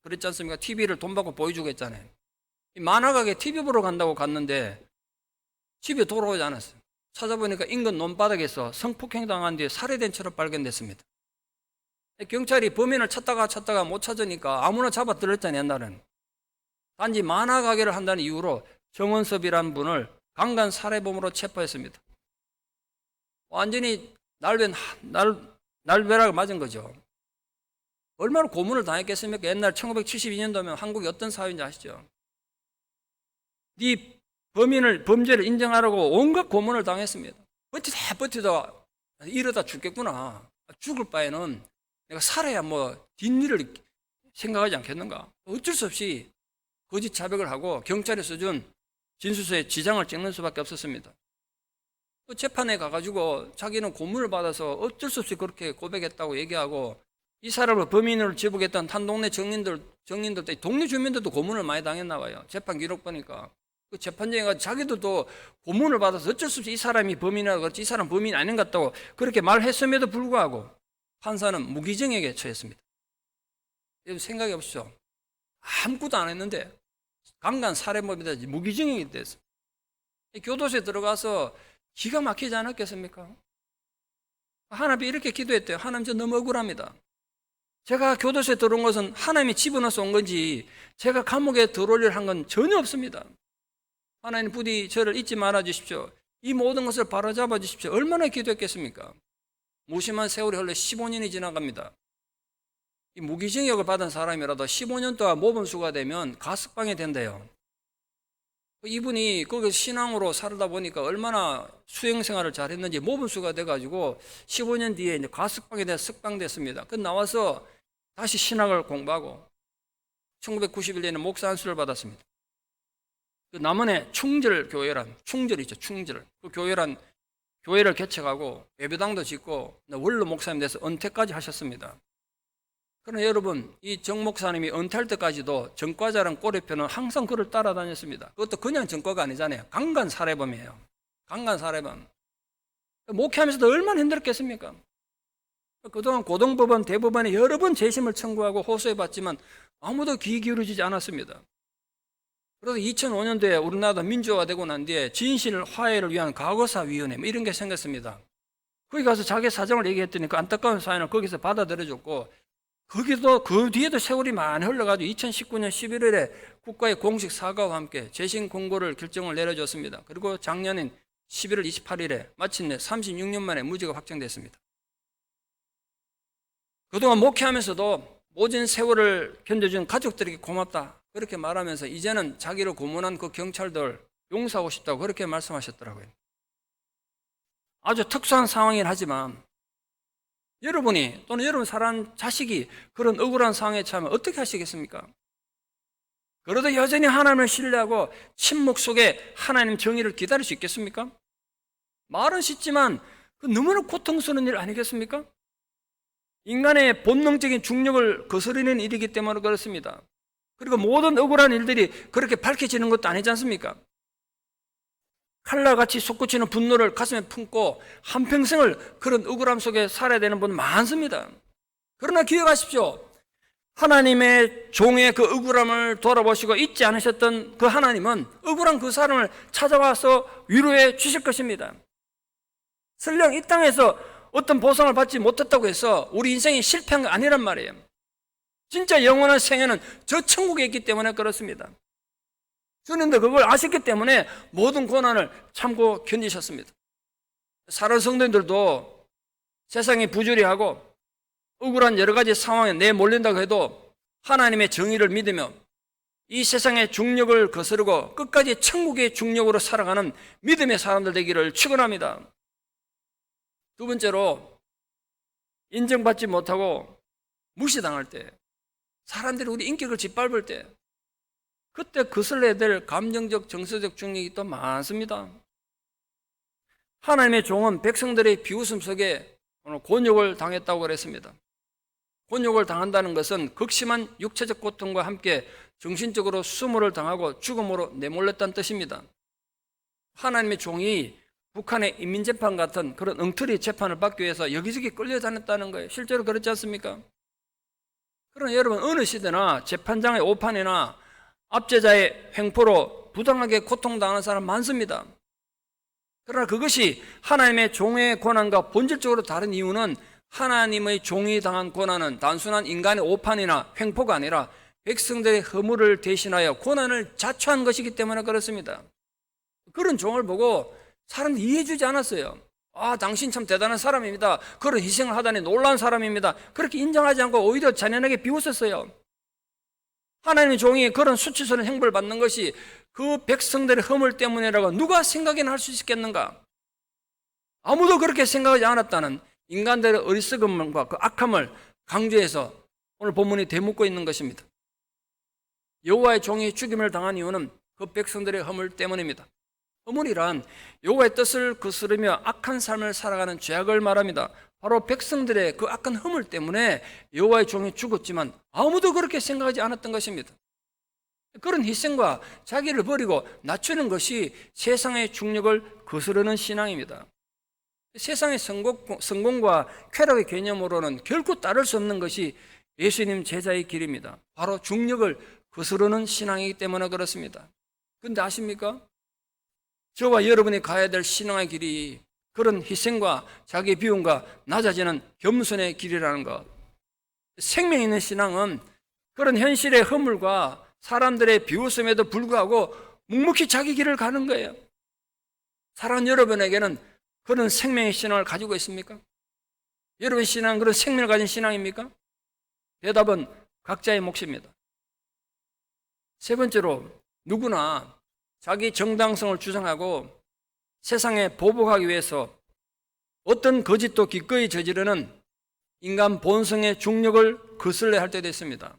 그랬지 않습니까? TV를 돈 받고 보여주고 했잖아요. 이 만화 가게 TV 보러 간다고 갔는데 집에 돌아오지 않았어요. 찾아보니까 인근 논바닥에서 성폭행 당한 뒤에 살해된 채로 발견됐습니다. 경찰이 범인을 찾다가 못 찾으니까 아무나 잡아 들었잖아요, 옛날에는. 단지 만화 가게를 한다는 이유로 정원섭이라는 분을 강간 살해범으로 체포했습니다. 완전히 날벼락을 맞은 거죠. 얼마나 고문을 당했겠습니까? 옛날 1972년도면 한국이 어떤 사회인지 아시죠? 네 범죄를 인정하라고 온갖 고문을 당했습니다. 버티다 이러다 죽겠구나. 죽을 바에는 내가 살아야 뭐 뒷일을 생각하지 않겠는가? 어쩔 수 없이 거짓 자백을 하고 경찰에 써준 진술서에 지장을 찍는 수밖에 없었습니다. 또 재판에 가가지고 자기는 고문을 받아서 어쩔 수 없이 그렇게 고백했다고 얘기하고, 이 사람을 범인으로 지목했던 한 동네 정린들도 동네 주민들도 고문을 많이 당했나 봐요. 재판 기록 보니까 그 재판장에 가서 자기도 또 고문을 받아서 어쩔 수 없이 이 사람이 범인이라고 그렇지 이 사람 범인이 아닌 것 같다고 그렇게 말했음에도 불구하고 판사는 무기징역에 처했습니다. 여러분 생각해 보십시오. 아무것도 안 했는데 강간 살해범이다 무기징역이 됐어요. 교도소에 들어가서 기가 막히지 않았겠습니까? 하나님이 이렇게 기도했대요. 하나님, 저 너무 억울합니다. 제가 교도소에 들어온 것은 하나님이 집어넣어서 온 건지 제가 감옥에 들어올 일 한 건 전혀 없습니다. 하나님 부디 저를 잊지 말아 주십시오. 이 모든 것을 바로잡아 주십시오. 얼마나 기도했겠습니까? 무심한 세월이 흘러 15년이 지나갑니다. 이 무기징역을 받은 사람이라도 15년 동안 모범수가 되면 가석방이 된대요. 이분이 거기서 신앙으로 살다 보니까 얼마나 수행생활을 잘했는지 모범수가 돼가지고 15년 뒤에 이제 가석방에 대해 석방됐습니다. 그 나와서 다시 신학을 공부하고 1991년에 목사 안수를 받았습니다. 그 남원의 충절교회란, 충절이죠, 충절. 그 교회를 개척하고 예배당도 짓고 원로 목사님 돼서 은퇴까지 하셨습니다. 그러나 여러분, 이 정 목사님이 은퇴할 때까지도 전과자랑 꼬리표는 항상 그를 따라다녔습니다. 그것도 그냥 전과가 아니잖아요. 강간 살해범이에요. 강간 살해범. 목회하면서도 얼마나 힘들었겠습니까? 그동안 고등법원, 대법원에 여러 번 재심을 청구하고 호소해봤지만 아무도 귀 기울이지 않았습니다. 그래서 2005년도에 우리나라도 민주화되고 난 뒤에 진실 화해를 위한 과거사위원회 이런 게 생겼습니다. 거기 가서 자기 사정을 얘기했더니 그 안타까운 사연을 거기서 받아들여줬고, 거기도 그 뒤에도 세월이 많이 흘러가지고 2019년 11월에 국가의 공식 사과와 함께 재심 공고를 결정을 내려줬습니다. 그리고 작년인 11월 28일에 마침내 36년 만에 무죄가 확정됐습니다. 그동안 목회하면서도 모진 세월을 견뎌준 가족들에게 고맙다 그렇게 말하면서 이제는 자기를 고문한 그 경찰들 용서하고 싶다고 그렇게 말씀하셨더라고요. 아주 특수한 상황이긴 하지만 여러분이 또는 여러분 사랑하는 자식이 그런 억울한 상황에 처하면 어떻게 하시겠습니까? 그래도 여전히 하나님을 신뢰하고 침묵 속에 하나님 정의를 기다릴 수 있겠습니까? 말은 쉽지만 그 너무나 고통스러운 일 아니겠습니까? 인간의 본능적인 중력을 거스르는 일이기 때문에 그렇습니다. 그리고 모든 억울한 일들이 그렇게 밝혀지는 것도 아니지 않습니까? 칼날같이 솟구치는 분노를 가슴에 품고 한평생을 그런 억울함 속에 살아야 되는 분 많습니다. 그러나 기억하십시오. 하나님의 종의 그 억울함을 돌아보시고 잊지 않으셨던 그 하나님은 억울한 그 사람을 찾아와서 위로해 주실 것입니다. 설령 이 땅에서 어떤 보상을 받지 못했다고 해서 우리 인생이 실패한 거 아니란 말이에요. 진짜 영원한 생애는 저 천국에 있기 때문에 그렇습니다. 주님도 그걸 아셨기 때문에 모든 고난을 참고 견디셨습니다. 사랑하는 성도님들도 세상이 부조리하고 억울한 여러 가지 상황에 내몰린다고 해도 하나님의 정의를 믿으며 이 세상의 중력을 거스르고 끝까지 천국의 중력으로 살아가는 믿음의 사람들 되기를 축원합니다. 두 번째로, 인정받지 못하고 무시당할 때, 사람들이 우리 인격을 짓밟을 때, 그때 거슬러야 될 감정적, 정서적 중력이 또 많습니다. 하나님의 종은 백성들의 비웃음 속에 오늘 곤욕을 당했다고 그랬습니다. 곤욕을 당한다는 것은 극심한 육체적 고통과 함께 정신적으로 수모를 당하고 죽음으로 내몰렸다는 뜻입니다. 하나님의 종이 북한의 인민재판 같은 그런 엉터리 재판을 받기 위해서 여기저기 끌려다녔다는 거예요. 실제로 그렇지 않습니까? 그러나 여러분, 어느 시대나 재판장의 오판이나 압제자의 횡포로 부당하게 고통당하는 사람 많습니다. 그러나 그것이 하나님의 종의 고난과 본질적으로 다른 이유는 하나님의 종이 당한 고난은 단순한 인간의 오판이나 횡포가 아니라 백성들의 허물을 대신하여 고난을 자초한 것이기 때문에 그렇습니다. 그런 종을 보고 사람들이 이해해주지 않았어요. 아, 당신 참 대단한 사람입니다. 그런 희생을 하다니 놀라운 사람입니다. 그렇게 인정하지 않고 오히려 잔인하게 비웃었어요. 하나님의 종이 그런 수치스러운 행벌을 받는 것이 그 백성들의 허물 때문이라고 누가 생각이나 할 수 있겠는가? 아무도 그렇게 생각하지 않았다는 인간들의 어리석음과 그 악함을 강조해서 오늘 본문이 되묻고 있는 것입니다. 여호와의 종이 죽임을 당한 이유는 그 백성들의 허물 때문입니다. 허물이란 여호와의 뜻을 거스르며 악한 삶을 살아가는 죄악을 말합니다. 바로 백성들의 그 악한 허물 때문에 여호와의 종이 죽었지만 아무도 그렇게 생각하지 않았던 것입니다. 그런 희생과 자기를 버리고 낮추는 것이 세상의 중력을 거스르는 신앙입니다. 세상의 성공과 쾌락의 개념으로는 결코 따를 수 없는 것이 예수님 제자의 길입니다. 바로 중력을 거스르는 신앙이기 때문에 그렇습니다. 그런데 아십니까? 저와 여러분이 가야 될 신앙의 길이 그런 희생과 자기 비움과 낮아지는 겸손의 길이라는 것. 생명 있는 신앙은 그런 현실의 허물과 사람들의 비웃음에도 불구하고 묵묵히 자기 길을 가는 거예요. 사랑하는 여러분에게는 그런 생명의 신앙을 가지고 있습니까? 여러분의 신앙은 그런 생명을 가진 신앙입니까? 대답은 각자의 몫입니다. 세 번째로, 누구나 자기 정당성을 주장하고 세상에 보복하기 위해서 어떤 거짓도 기꺼이 저지르는 인간 본성의 중력을 거슬려야 할 때도 있습니다.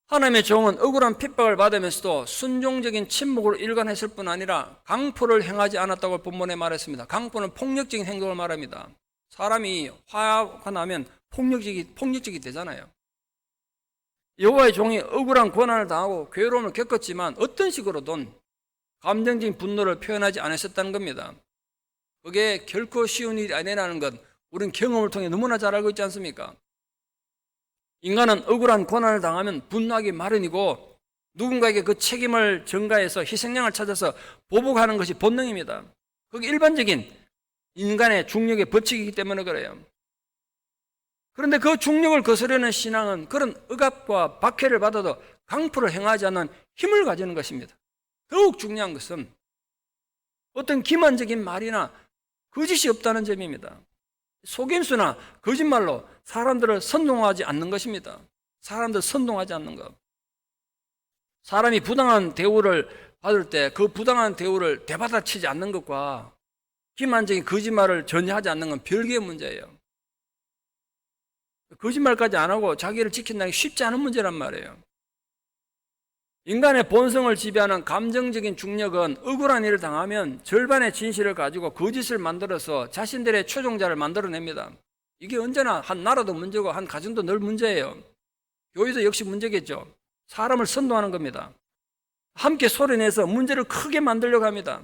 하나님의 종은 억울한 핍박을 받으면서도 순종적인 침묵으로 일관했을 뿐 아니라 강포를 행하지 않았다고 본문에 말했습니다. 강포는 폭력적인 행동을 말합니다. 사람이 화가 나면 폭력적이 되잖아요. 여호와의 종이 억울한 고난을 당하고 괴로움을 겪었지만 어떤 식으로든 감정적인 분노를 표현하지 않았었다는 겁니다. 그게 결코 쉬운 일이 아니라는 것 우리는 경험을 통해 너무나 잘 알고 있지 않습니까? 인간은 억울한 고난을 당하면 분노하기 마련이고 누군가에게 그 책임을 전가해서 희생양을 찾아서 보복하는 것이 본능입니다. 그게 일반적인 인간의 중력의 법칙이기 때문에 그래요. 그런데 그 중력을 거스르는 신앙은 그런 억압과 박해를 받아도 강포를 행하지 않는 힘을 가지는 것입니다. 더욱 중요한 것은 어떤 기만적인 말이나 거짓이 없다는 점입니다. 속임수나 거짓말로 사람들을 선동하지 않는 것입니다. 사람들을 선동하지 않는 것. 사람이 부당한 대우를 받을 때 그 부당한 대우를 대받아치지 않는 것과 기만적인 거짓말을 전혀 하지 않는 건 별개의 문제예요. 거짓말까지 안 하고 자기를 지킨다는 게 쉽지 않은 문제란 말이에요. 인간의 본성을 지배하는 감정적인 중력은 억울한 일을 당하면 절반의 진실을 가지고 거짓을 만들어서 자신들의 최종자를 만들어냅니다. 이게 언제나 한 나라도 문제고 한 가정도 늘 문제예요. 교회도 역시 문제겠죠. 사람을 선동하는 겁니다. 함께 소리내서 문제를 크게 만들려고 합니다.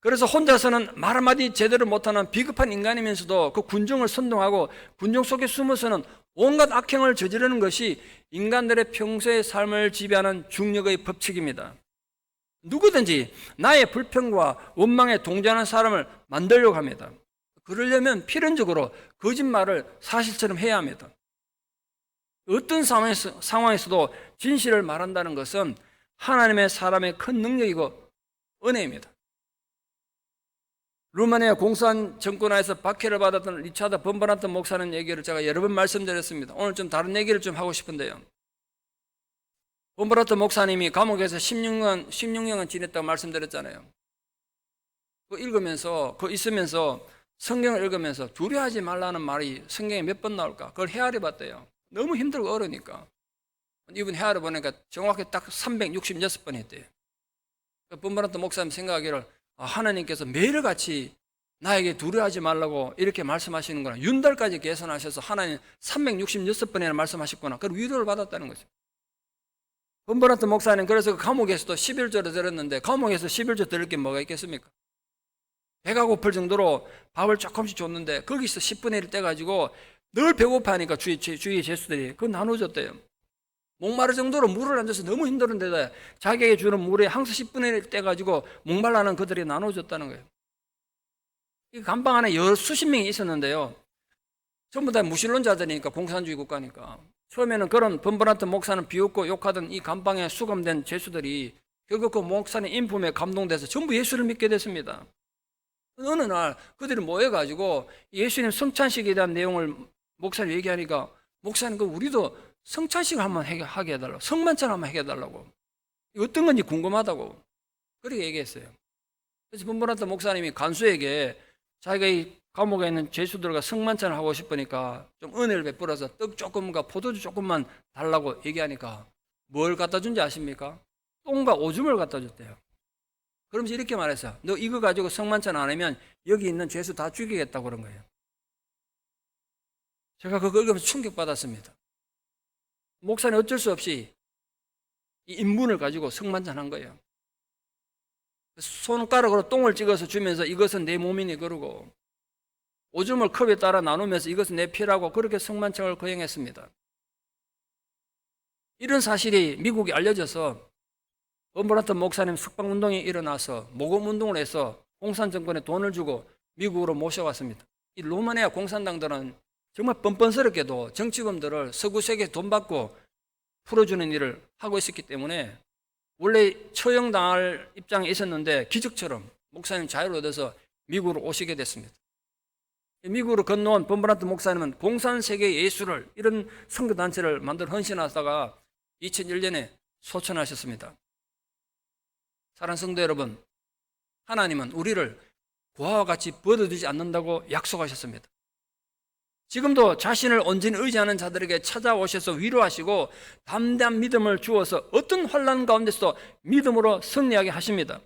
그래서 혼자서는 말 한마디 제대로 못하는 비겁한 인간이면서도 그 군중을 선동하고 군중 속에 숨어서는 온갖 악행을 저지르는 것이 인간들의 평소의 삶을 지배하는 중력의 법칙입니다. 누구든지 나의 불평과 원망에 동조하는 사람을 만들려고 합니다. 그러려면 필연적으로 거짓말을 사실처럼 해야 합니다. 어떤 상황에서도 진실을 말한다는 것은 하나님의 사람의 큰 능력이고 은혜입니다. 루마니아 공산 정권하에서 박해를 받았던 리차드 범바란트 목사는 얘기를 제가 여러 번 말씀드렸습니다. 오늘 좀 다른 얘기를 좀 하고 싶은데요. 범바란트 목사님이 감옥에서 16년간 지냈다고 말씀드렸잖아요. 그거 있으면서 성경을 읽으면서 두려워하지 말라는 말이 성경에 몇 번 나올까? 그걸 헤아려 봤대요. 너무 힘들고 어려우니까. 이분 헤아려 보니까 정확히 딱 366번 했대요. 범바란트 목사님 생각하기를 하나님께서 매일같이 나에게 두려워하지 말라고 이렇게 말씀하시는구나. 윤달까지 계산하셔서 하나님 366번이나 말씀하셨구나. 그럼 위로를 받았다는 거죠. 번버란트 목사님 그래서 그 감옥에서도 11조를 들었는데 감옥에서 11조 들을 게 뭐가 있겠습니까? 배가 고플 정도로 밥을 조금씩 줬는데 거기서 10분의 1 떼가지고 늘 배고파하니까 주위 제수들이 그거 나눠줬대요. 목마를 정도로 물을 안 줘서 너무 힘들은데도 자기에게 주는 물에 항상 10분의 1 떼가지고 목말라는 그들이 나눠줬다는 거예요. 이 감방 안에 수십 명이 있었는데요. 전부 다 무신론자들이니까 공산주의 국가니까 처음에는 그런 번번한테 목사는 비웃고 욕하던 이 감방에 수감된 죄수들이 결국 그 목사님 인품에 감동돼서 전부 예수를 믿게 됐습니다. 어느 날 그들이 모여가지고 예수님 성찬식에 대한 내용을 목사님 얘기하니까 목사님 그 우리도 성찬식 한번 하게 해달라고, 성만찬 한번 하게 해달라고, 어떤 건지 궁금하다고 그렇게 얘기했어요. 그래서 번번한테 목사님이 간수에게 자기가 이 감옥에 있는 죄수들과 성만찬을 하고 싶으니까 좀 은혜를 베풀어서 떡 조금과 포도주 조금만 달라고 얘기하니까 뭘 갖다 준지 아십니까? 똥과 오줌을 갖다 줬대요. 그러면서 이렇게 말했어요. 너 이거 가지고 성만찬 안 하면 여기 있는 죄수 다 죽이겠다고 그런 거예요. 제가 그거 읽으면서 충격받았습니다. 목사는 어쩔 수 없이 이 인문을 가지고 성만찬 한 거예요. 손가락으로 똥을 찍어서 주면서 이것은 내 몸이니 그러고 오줌을 컵에 따라 나누면서 이것은 내 피라고 그렇게 성만찬을 거행했습니다. 이런 사실이 미국에 알려져서 번번한테 목사님 석방운동이 일어나서 모금운동을 해서 공산정권에 돈을 주고 미국으로 모셔왔습니다. 이 루마니아 공산당들은 정말 뻔뻔스럽게도 정치범들을 서구 세계에 돈 받고 풀어주는 일을 하고 있었기 때문에 원래 처형당할 입장에 있었는데 기적처럼 목사님 자유를 얻어서 미국으로 오시게 됐습니다. 미국으로 건너온 번번한테 목사님은 공산세계 예수를 이런 선교단체를 만들어 헌신하다가 2001년에 소천하셨습니다. 사랑하는 성도 여러분, 하나님은 우리를 고아와 같이 버려두지 않는다고 약속하셨습니다. 지금도 자신을 온전히 의지하는 자들에게 찾아오셔서 위로하시고 담대한 믿음을 주어서 어떤 환난 가운데서도 믿음으로 승리하게 하십니다.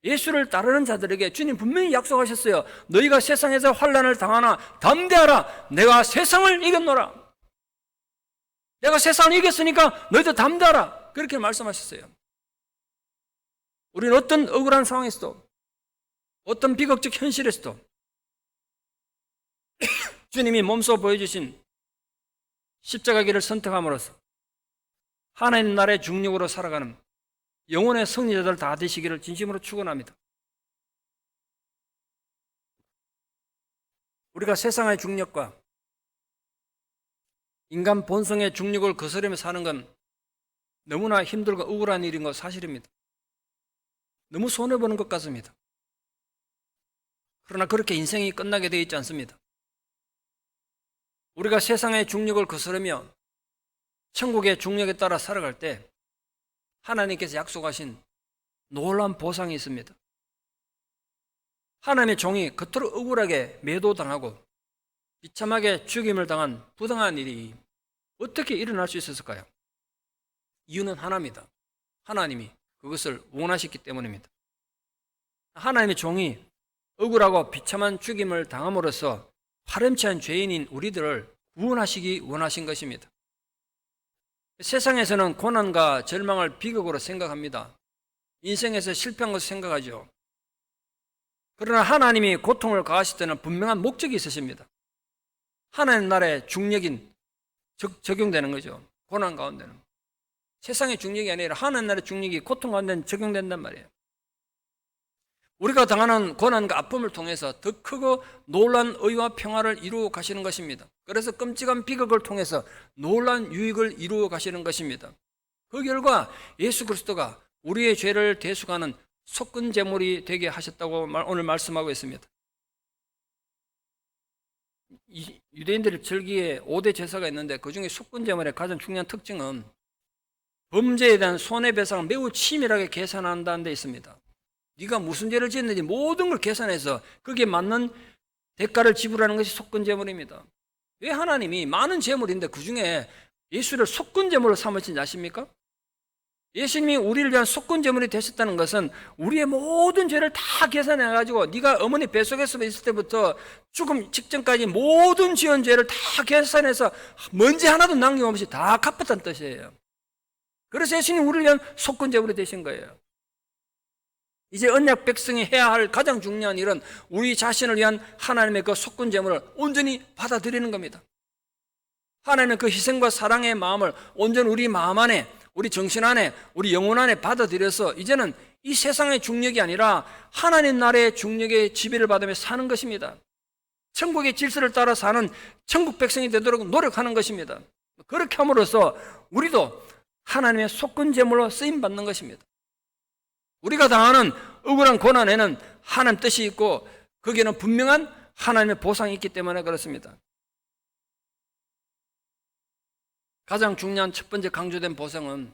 예수를 따르는 자들에게 주님 분명히 약속하셨어요. 너희가 세상에서 환난을 당하나 담대하라. 내가 세상을 이겼노라. 내가 세상을 이겼으니까 너희도 담대하라. 그렇게 말씀하셨어요. 우리는 어떤 억울한 상황에서도 어떤 비극적 현실에서도 주님이 몸소 보여주신 십자가 길을 선택함으로써 하나님 나라의 중력으로 살아가는 영혼의 승리자들 다 되시기를 진심으로 축원합니다. 우리가 세상의 중력과 인간 본성의 중력을 거스르며 사는 건 너무나 힘들고 억울한 일인 거 사실입니다. 너무 손해보는 것 같습니다. 그러나 그렇게 인생이 끝나게 되어 있지 않습니다. 우리가 세상의 중력을 거스르며 천국의 중력에 따라 살아갈 때 하나님께서 약속하신 놀라운 보상이 있습니다. 하나님의 종이 그토록 억울하게 매도당하고 비참하게 죽임을 당한 부당한 일이 어떻게 일어날 수 있었을까요? 이유는 하나입니다. 하나님이 그것을 원하셨기 때문입니다. 하나님의 종이 억울하고 비참한 죽임을 당함으로써 파렴치한 죄인인 우리들을 구원하시기 원하신 것입니다. 세상에서는 고난과 절망을 비극으로 생각합니다. 인생에서 실패한 것을 생각하죠. 그러나 하나님이 고통을 가하실 때는 분명한 목적이 있으십니다. 하나님 나라의 중력인 적용되는 거죠. 고난 가운데는. 세상의 중력이 아니라 하나님 나라의 중력이 고통 가운데는 적용된단 말이에요. 우리가 당하는 고난과 아픔을 통해서 더 크고 놀라운 의와 평화를 이루어 가시는 것입니다. 그래서 끔찍한 비극을 통해서 놀라운 유익을 이루어 가시는 것입니다. 그 결과 예수 그리스도가 우리의 죄를 대속하는 속건 제물이 되게 하셨다고 오늘 말씀하고 있습니다. 유대인들의 절기에 5대 제사가 있는데 그중에 속건 제물의 가장 중요한 특징은 범죄에 대한 손해배상을 매우 치밀하게 계산한다는 데 있습니다. 네가 무슨 죄를 지었는지 모든 걸 계산해서 거기에 맞는 대가를 지불하는 것이 속건제물입니다. 왜 하나님이 많은 제물인데 그중에 예수를 속건제물로 삼으신지 아십니까? 예수님이 우리를 위한 속건제물이 되셨다는 것은 우리의 모든 죄를 다 계산해가지고 네가 어머니 뱃속에서 있을 때부터 죽음 직전까지 모든 지은 죄를 다 계산해서 먼지 하나도 남김없이 다 갚았다는 뜻이에요. 그래서 예수님이 우리를 위한 속건제물이 되신 거예요. 이제 언약 백성이 해야 할 가장 중요한 일은 우리 자신을 위한 하나님의 그 속건제물을 온전히 받아들이는 겁니다. 하나님은 그 희생과 사랑의 마음을 온전히 우리 마음 안에, 우리 정신 안에, 우리 영혼 안에 받아들여서 이제는 이 세상의 중력이 아니라 하나님 나라의 중력의 지배를 받으며 사는 것입니다. 천국의 질서를 따라 사는 천국 백성이 되도록 노력하는 것입니다. 그렇게 함으로써 우리도 하나님의 속건제물로 쓰임받는 것입니다. 우리가 당하는 억울한 고난에는 하나님 뜻이 있고 거기에는 분명한 하나님의 보상이 있기 때문에 그렇습니다. 가장 중요한 첫 번째 강조된 보상은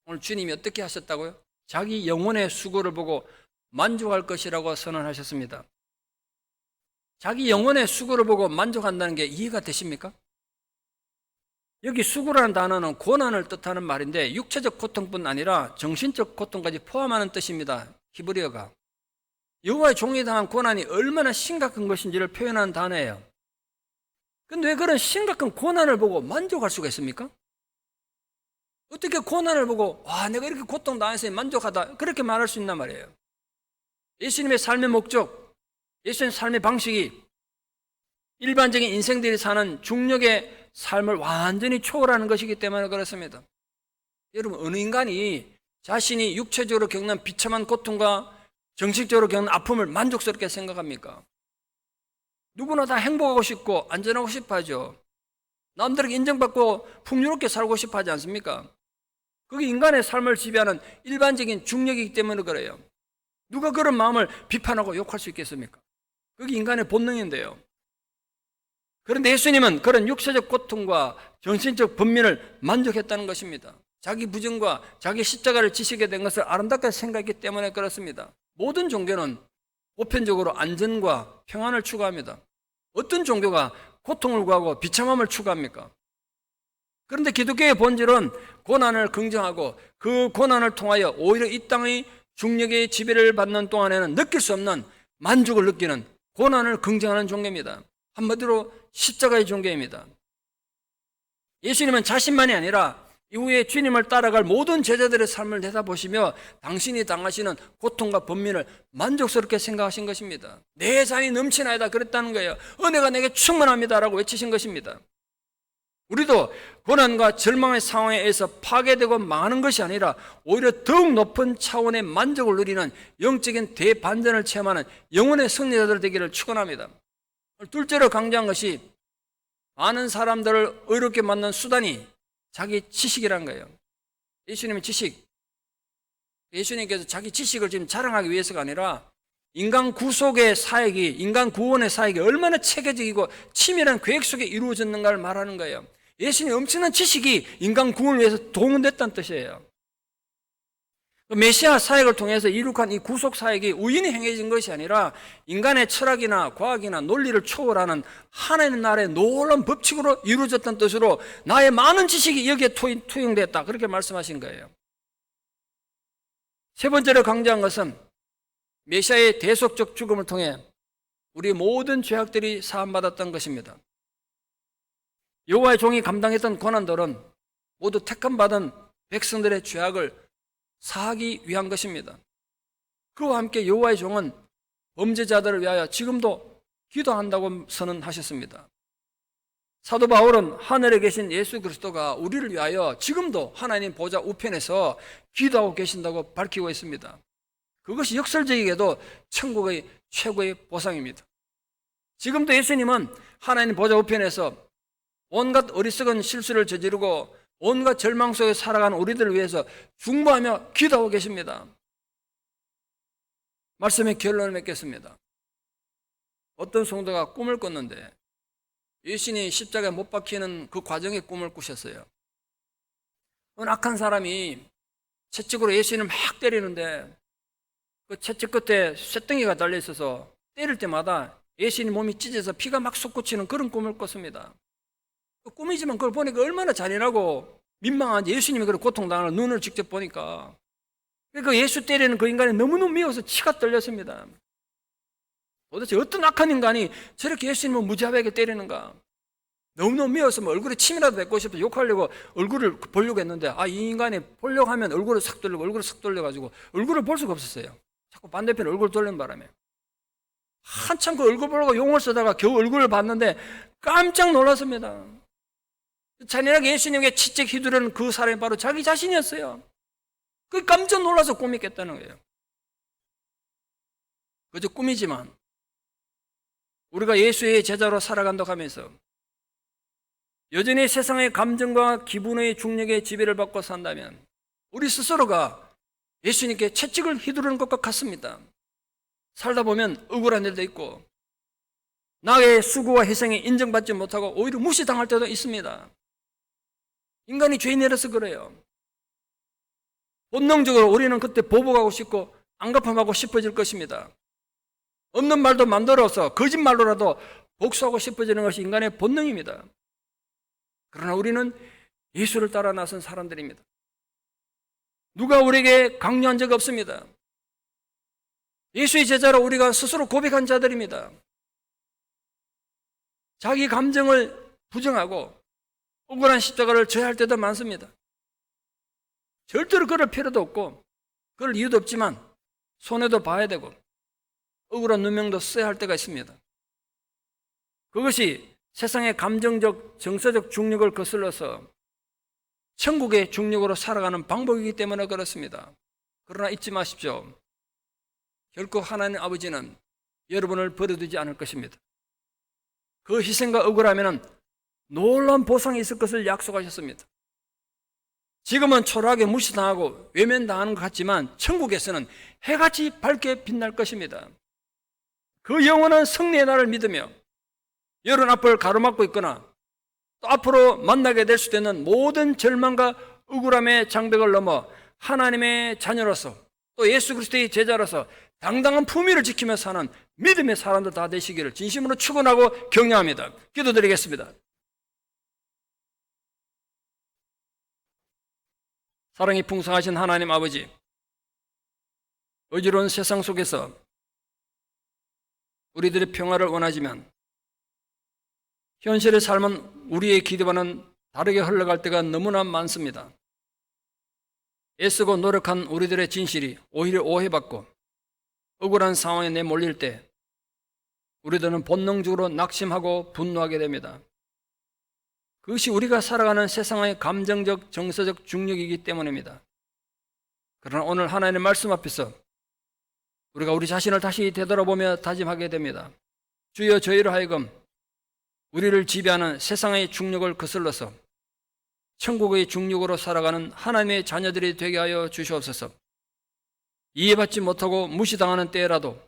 오늘 주님이 어떻게 하셨다고요? 자기 영혼의 수고를 보고 만족할 것이라고 선언하셨습니다. 자기 영혼의 수고를 보고 만족한다는 게 이해가 되십니까? 여기 수고라는 단어는 고난을 뜻하는 말인데 육체적 고통뿐 아니라 정신적 고통까지 포함하는 뜻입니다. 히브리어가. 여호와의 종이 당한 고난이 얼마나 심각한 것인지를 표현하는 단어예요. 근데 왜 그런 심각한 고난을 보고 만족할 수가 있습니까? 어떻게 고난을 보고 와 내가 이렇게 고통당해서 만족하다 그렇게 말할 수 있단 말이에요. 예수님의 삶의 목적, 예수님의 삶의 방식이 일반적인 인생들이 사는 중력의 삶을 완전히 초월하는 것이기 때문에 그렇습니다. 여러분 어느 인간이 자신이 육체적으로 겪는 비참한 고통과 정신적으로 겪는 아픔을 만족스럽게 생각합니까? 누구나 다 행복하고 싶고 안전하고 싶어 하죠. 남들에게 인정받고 풍요롭게 살고 싶어 하지 않습니까? 그게 인간의 삶을 지배하는 일반적인 중력이기 때문에 그래요. 누가 그런 마음을 비판하고 욕할 수 있겠습니까? 그게 인간의 본능인데요. 그런데 예수님은 그런 육체적 고통과 정신적 번민을 만족했다는 것입니다. 자기 부정과 자기 십자가를 지시게 된 것을 아름답게 생각했기 때문에 그렇습니다. 모든 종교는 보편적으로 안전과 평안을 추구합니다. 어떤 종교가 고통을 구하고 비참함을 추구합니까? 그런데 기독교의 본질은 고난을 긍정하고 그 고난을 통하여 오히려 이 땅의 중력의 지배를 받는 동안에는 느낄 수 없는 만족을 느끼는 고난을 긍정하는 종교입니다. 한마디로 십자가의 종교입니다. 예수님은 자신만이 아니라 이후에 주님을 따라갈 모든 제자들의 삶을 내다보시며 당신이 당하시는 고통과 번민을 만족스럽게 생각하신 것입니다. 내 잔이 넘치나이다 그랬다는 거예요. 은혜가 내게 충만합니다라고 외치신 것입니다. 우리도 고난과 절망의 상황에 의해서 파괴되고 망하는 것이 아니라 오히려 더욱 높은 차원의 만족을 누리는 영적인 대반전을 체험하는 영혼의 승리자들 되기를 축원합니다. 둘째로 강조한 것이 많은 사람들을 의롭게 만든 수단이 자기 지식이란 거예요. 예수님의 지식. 예수님께서 자기 지식을 지금 자랑하기 위해서가 아니라 인간 구속의 사역이, 인간 구원의 사역이 얼마나 체계적이고 치밀한 계획 속에 이루어졌는가를 말하는 거예요. 예수님의 엄청난 지식이 인간 구원을 위해서 동원됐다는 뜻이에요. 메시아 사역을 통해서 이룩한 이 구속 사역이 우연히 행해진 것이 아니라 인간의 철학이나 과학이나 논리를 초월하는 하나님 나라의 놀라운 법칙으로 이루어졌다는 뜻으로 나의 많은 지식이 여기에 투영됐다 그렇게 말씀하신 거예요. 세 번째로 강조한 것은 메시아의 대속적 죽음을 통해 우리 모든 죄악들이 사함받았던 것입니다. 여호와의 종이 감당했던 고난들은 모두 택함받은 백성들의 죄악을 사하기 위한 것입니다. 그와 함께 여호와의 종은 범죄자들을 위하여 지금도 기도한다고 선언하셨습니다. 사도 바울은 하늘에 계신 예수 그리스도가 우리를 위하여 지금도 하나님 보좌 우편에서 기도하고 계신다고 밝히고 있습니다. 그것이 역설적이게도 천국의 최고의 보상입니다. 지금도 예수님은 하나님 보좌 우편에서 온갖 어리석은 실수를 저지르고 온갖 절망 속에 살아가는 우리들을 위해서 중보하며 기도하고 계십니다. 말씀의 결론을 맺겠습니다. 어떤 성도가 꿈을 꿨는데 예수님이 십자가에 못 박히는 그 과정의 꿈을 꾸셨어요. 어느 악한 사람이 채찍으로 예수님을 막 때리는데 그 채찍 끝에 쇳덩이가 달려있어서 때릴 때마다 예수님 몸이 찢어서 피가 막 솟구치는 그런 꿈을 꿨습니다. 꿈이지만 그걸 보니까 얼마나 잔인하고 민망한 예수님이 그런 고통당하는 눈을 직접 보니까 그 예수 때리는 그 인간이 너무너무 미워서 치가 떨렸습니다. 도대체 어떤 악한 인간이 저렇게 예수님을 무자비하게 때리는가? 너무너무 미워서 뭐 얼굴에 침이라도 뱉고 싶어 욕하려고 얼굴을 보려고 했는데 이 인간이 보려고 하면 얼굴을 싹 돌리고 얼굴을 싹 돌려가지고 얼굴을 볼 수가 없었어요. 자꾸 반대편 얼굴 돌리는 바람에 한참 그 얼굴 보려고 용을 쓰다가 겨우 얼굴을 봤는데 깜짝 놀랐습니다. 잔인하게 예수님에게 치책 휘두르는 그 사람이 바로 자기 자신이었어요. 그 깜짝 놀라서 꿈이 깼다는 거예요. 그저 꿈이지만 우리가 예수의 제자로 살아간다고 하면서 여전히 세상의 감정과 기분의 중력에 지배를 받고 산다면 우리 스스로가 예수님께 채찍을 휘두르는 것과 같습니다. 살다 보면 억울한 일도 있고 나의 수고와 희생이 인정받지 못하고 오히려 무시당할 때도 있습니다. 인간이 죄인이라서 그래요. 본능적으로 우리는 그때 보복하고 싶고 안갚음하고 싶어질 것입니다. 없는 말도 만들어서 거짓말로라도 복수하고 싶어지는 것이 인간의 본능입니다. 그러나 우리는 예수를 따라 나선 사람들입니다. 누가 우리에게 강요한 적 없습니다. 예수의 제자로 우리가 스스로 고백한 자들입니다. 자기 감정을 부정하고 억울한 십자가를 져야 할 때도 많습니다. 절대로 그럴 필요도 없고 그럴 이유도 없지만 손해도 봐야 되고 억울한 누명도 써야 할 때가 있습니다. 그것이 세상의 감정적, 정서적 중력을 거슬러서 천국의 중력으로 살아가는 방법이기 때문에 그렇습니다. 그러나 잊지 마십시오. 결코 하나님 아버지는 여러분을 버려두지 않을 것입니다. 그 희생과 억울함에는 놀라운 보상이 있을 것을 약속하셨습니다. 지금은 초라하게 무시당하고 외면당하는 것 같지만 천국에서는 해같이 밝게 빛날 것입니다. 그 영원한 승리의 날을 믿으며 여러분 앞을 가로막고 있거나 또 앞으로 만나게 될 수도 있는 모든 절망과 억울함의 장벽을 넘어 하나님의 자녀로서 또 예수 그리스도의 제자로서 당당한 품위를 지키며 사는 믿음의 사람들 다 되시기를 진심으로 축원하고 격려합니다. 기도드리겠습니다. 사랑이 풍성하신 하나님 아버지, 어지러운 세상 속에서 우리들의 평화를 원하지만 현실의 삶은 우리의 기대와는 다르게 흘러갈 때가 너무나 많습니다. 애쓰고 노력한 우리들의 진실이 오히려 오해받고 억울한 상황에 내몰릴 때 우리들은 본능적으로 낙심하고 분노하게 됩니다. 그것이 우리가 살아가는 세상의 감정적, 정서적 중력이기 때문입니다. 그러나 오늘 하나님의 말씀 앞에서 우리가 우리 자신을 다시 되돌아보며 다짐하게 됩니다. 주여 저희로 하여금 우리를 지배하는 세상의 중력을 거슬러서 천국의 중력으로 살아가는 하나님의 자녀들이 되게 하여 주시옵소서. 이해받지 못하고 무시당하는 때라도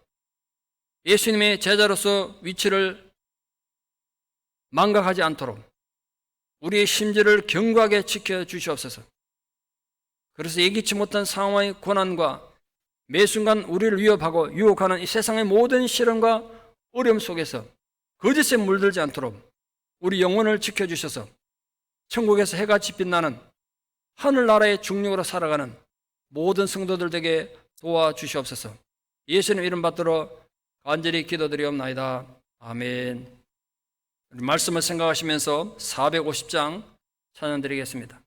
예수님의 제자로서 위치를 망각하지 않도록 우리의 심지를 견고하게 지켜주시옵소서. 그래서 예기치 못한 상황의 고난과 매 순간 우리를 위협하고 유혹하는 이 세상의 모든 시련과 어려움 속에서 거짓에 물들지 않도록 우리 영혼을 지켜주셔서 천국에서 해같이 빛나는 하늘나라의 중력으로 살아가는 모든 성도들 되게 도와주시옵소서. 예수님 이름 받들어 간절히 기도드리옵나이다. 아멘. 말씀을 생각하시면서 450장 찬양 드리겠습니다.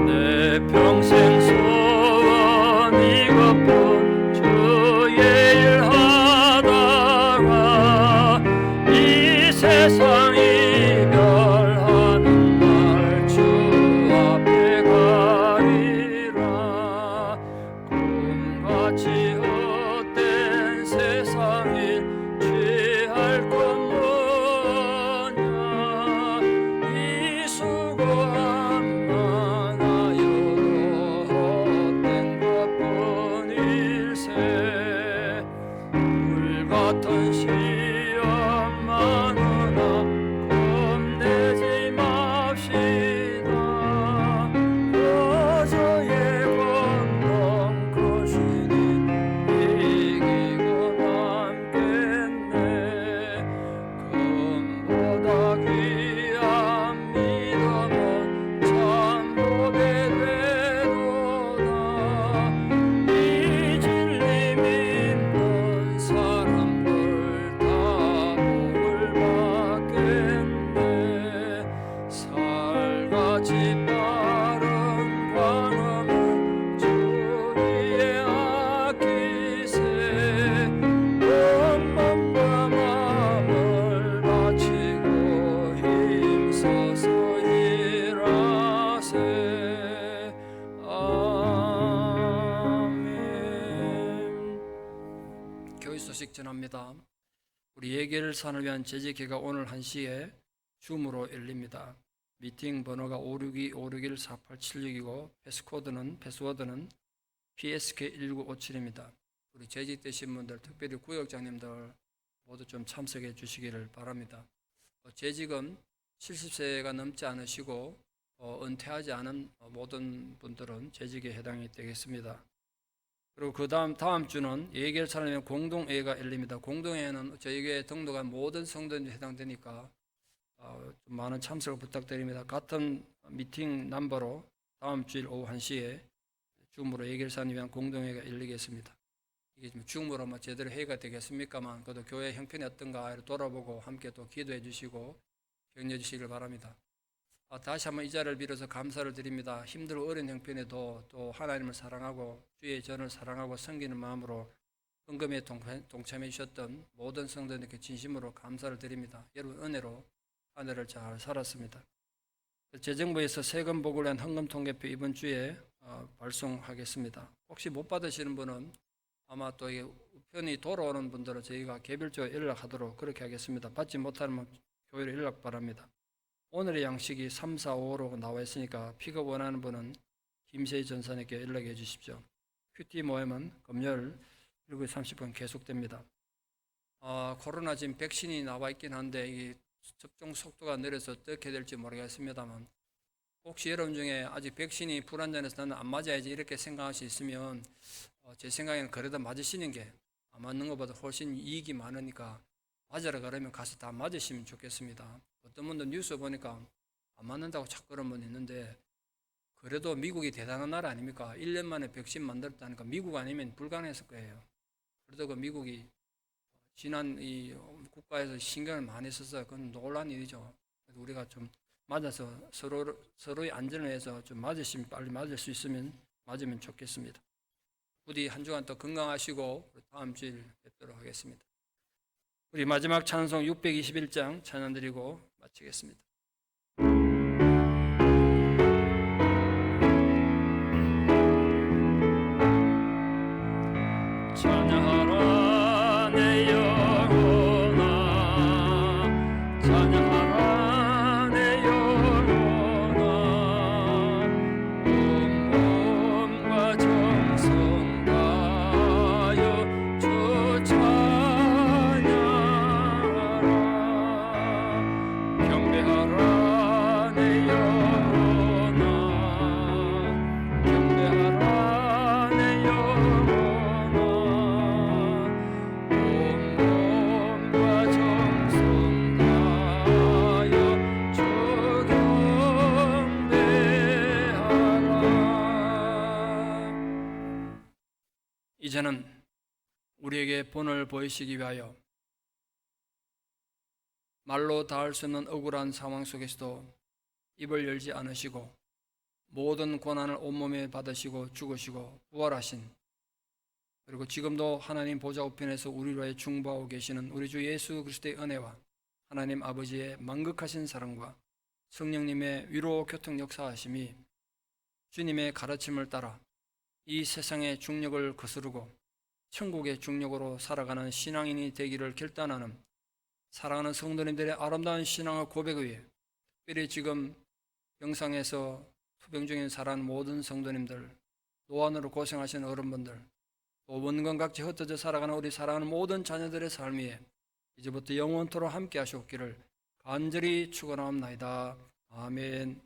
내 평생 소원 이것뿐 주의 일 하다가 이 세상 이별하는 날 주 앞에 가리라. 꿈같이 헛된 소식 전합니다. 우리 예결산을 위한 재직회가 오늘 1시에 줌으로 열립니다. 미팅 번호가 562-561-4876이고 패스워드는 PSK1957입니다. 우리 재직되신 분들, 특별히 구역장님들 모두 좀 참석해 주시기를 바랍니다. 재직은 70세가 넘지 않으시고 은퇴하지 않은 모든 분들은 재직에 해당이 되겠습니다. 그리고 다음 주는 예결산을 위한 공동회의가 열립니다. 공동회의는 저희 교회 등록한 모든 성도들이 해당되니까 좀 많은 참석을 부탁드립니다. 같은 미팅 넘버로 다음 주일 오후 1시에 줌으로 예결산을 위한 공동회의가 열리겠습니다. 이게 좀 줌으로 제대로 회의가 되겠습니까만 그래도 교회 형편이 어떤가 돌아보고 함께 또 기도해 주시고 격려해 주시길 바랍니다. 다시 한번 이 자리를 빌어서 감사를 드립니다. 힘들고 어려운 형편에도 또 하나님을 사랑하고 주의 전을 사랑하고 섬기는 마음으로 헌금에 동참해 주셨던 모든 성도님께 진심으로 감사를 드립니다. 여러분 은혜로 한 해를 잘 살았습니다. 재정부에서 세금 보고를 위한 헌금 통계표 이번 주에 발송하겠습니다. 혹시 못 받으시는 분은 아마 또 우편이 돌아오는 분들은 저희가 개별적으로 연락하도록 그렇게 하겠습니다. 받지 못하면 교회로 연락 바랍니다. 오늘의 양식이 3, 4, 5로 나와 있으니까 픽업 원하는 분은 김세희 전사님께 연락해 주십시오. 큐티 모임은 금요일 7시 30분 계속됩니다. 코로나 지금 백신이 나와 있긴 한데 이 접종 속도가 느려서 어떻게 될지 모르겠습니다만 혹시 여러분 중에 아직 백신이 불안전해서 나는 안 맞아야지 이렇게 생각할 수 있으면 제 생각에는 그래도 맞으시는 게 안 맞는 것보다 훨씬 이익이 많으니까 맞으러 가려면 가서 다 맞으시면 좋겠습니다. 어떤 분들 뉴스 보니까 안 맞는다고 자꾸 그런 분 있는데 그래도 미국이 대단한 나라 아닙니까? 1년 만에 백신 만들었다니까 미국 아니면 불가능했을 거예요. 그래도 그 미국이 지난 이 국가에서 신경을 많이 써서 그건 놀란 일이죠. 그래서 우리가 좀 맞아서 서로의 안전을 위해서 좀 맞으시면 빨리 맞을 수 있으면 맞으면 좋겠습니다. 부디 한 주간 더 건강하시고 다음 주일 뵙도록 하겠습니다. 우리 마지막 찬송 621장 찬양 드리고 마치겠습니다. 찬양하라 내 영혼아 찬양하라 내 영혼아 온 몸과 정성 다하여 주 찬양하라 경배하라 내 영혼아 경배하라 내 영혼아 이제는 우리에게 본을 보이시기 위하여 말로 닿을 수 없는 억울한 상황 속에서도 입을 열지 않으시고 모든 고난을 온몸에 받으시고 죽으시고 부활하신 그리고 지금도 하나님 보좌 우편에서 우리를 위해 중보하고 계시는 우리 주 예수 그리스도의 은혜와 하나님 아버지의 만극하신 사랑과 성령님의 위로 교통 역사하심이 주님의 가르침을 따라 이 세상의 중력을 거스르고 천국의 중력으로 살아가는 신앙인이 되기를 결단하는 사랑하는 성도님들의 아름다운 신앙의 고백을 위해 특별히 지금 영상에서 투병 중인 사랑하는 모든 성도님들, 노안으로 고생하시는 어른분들, 또 원건각지 흩어져 살아가는 우리 사랑하는 모든 자녀들의 삶 위에 이제부터 영원토록 함께 하시옵기를 간절히 축원하옵나이다. 아멘.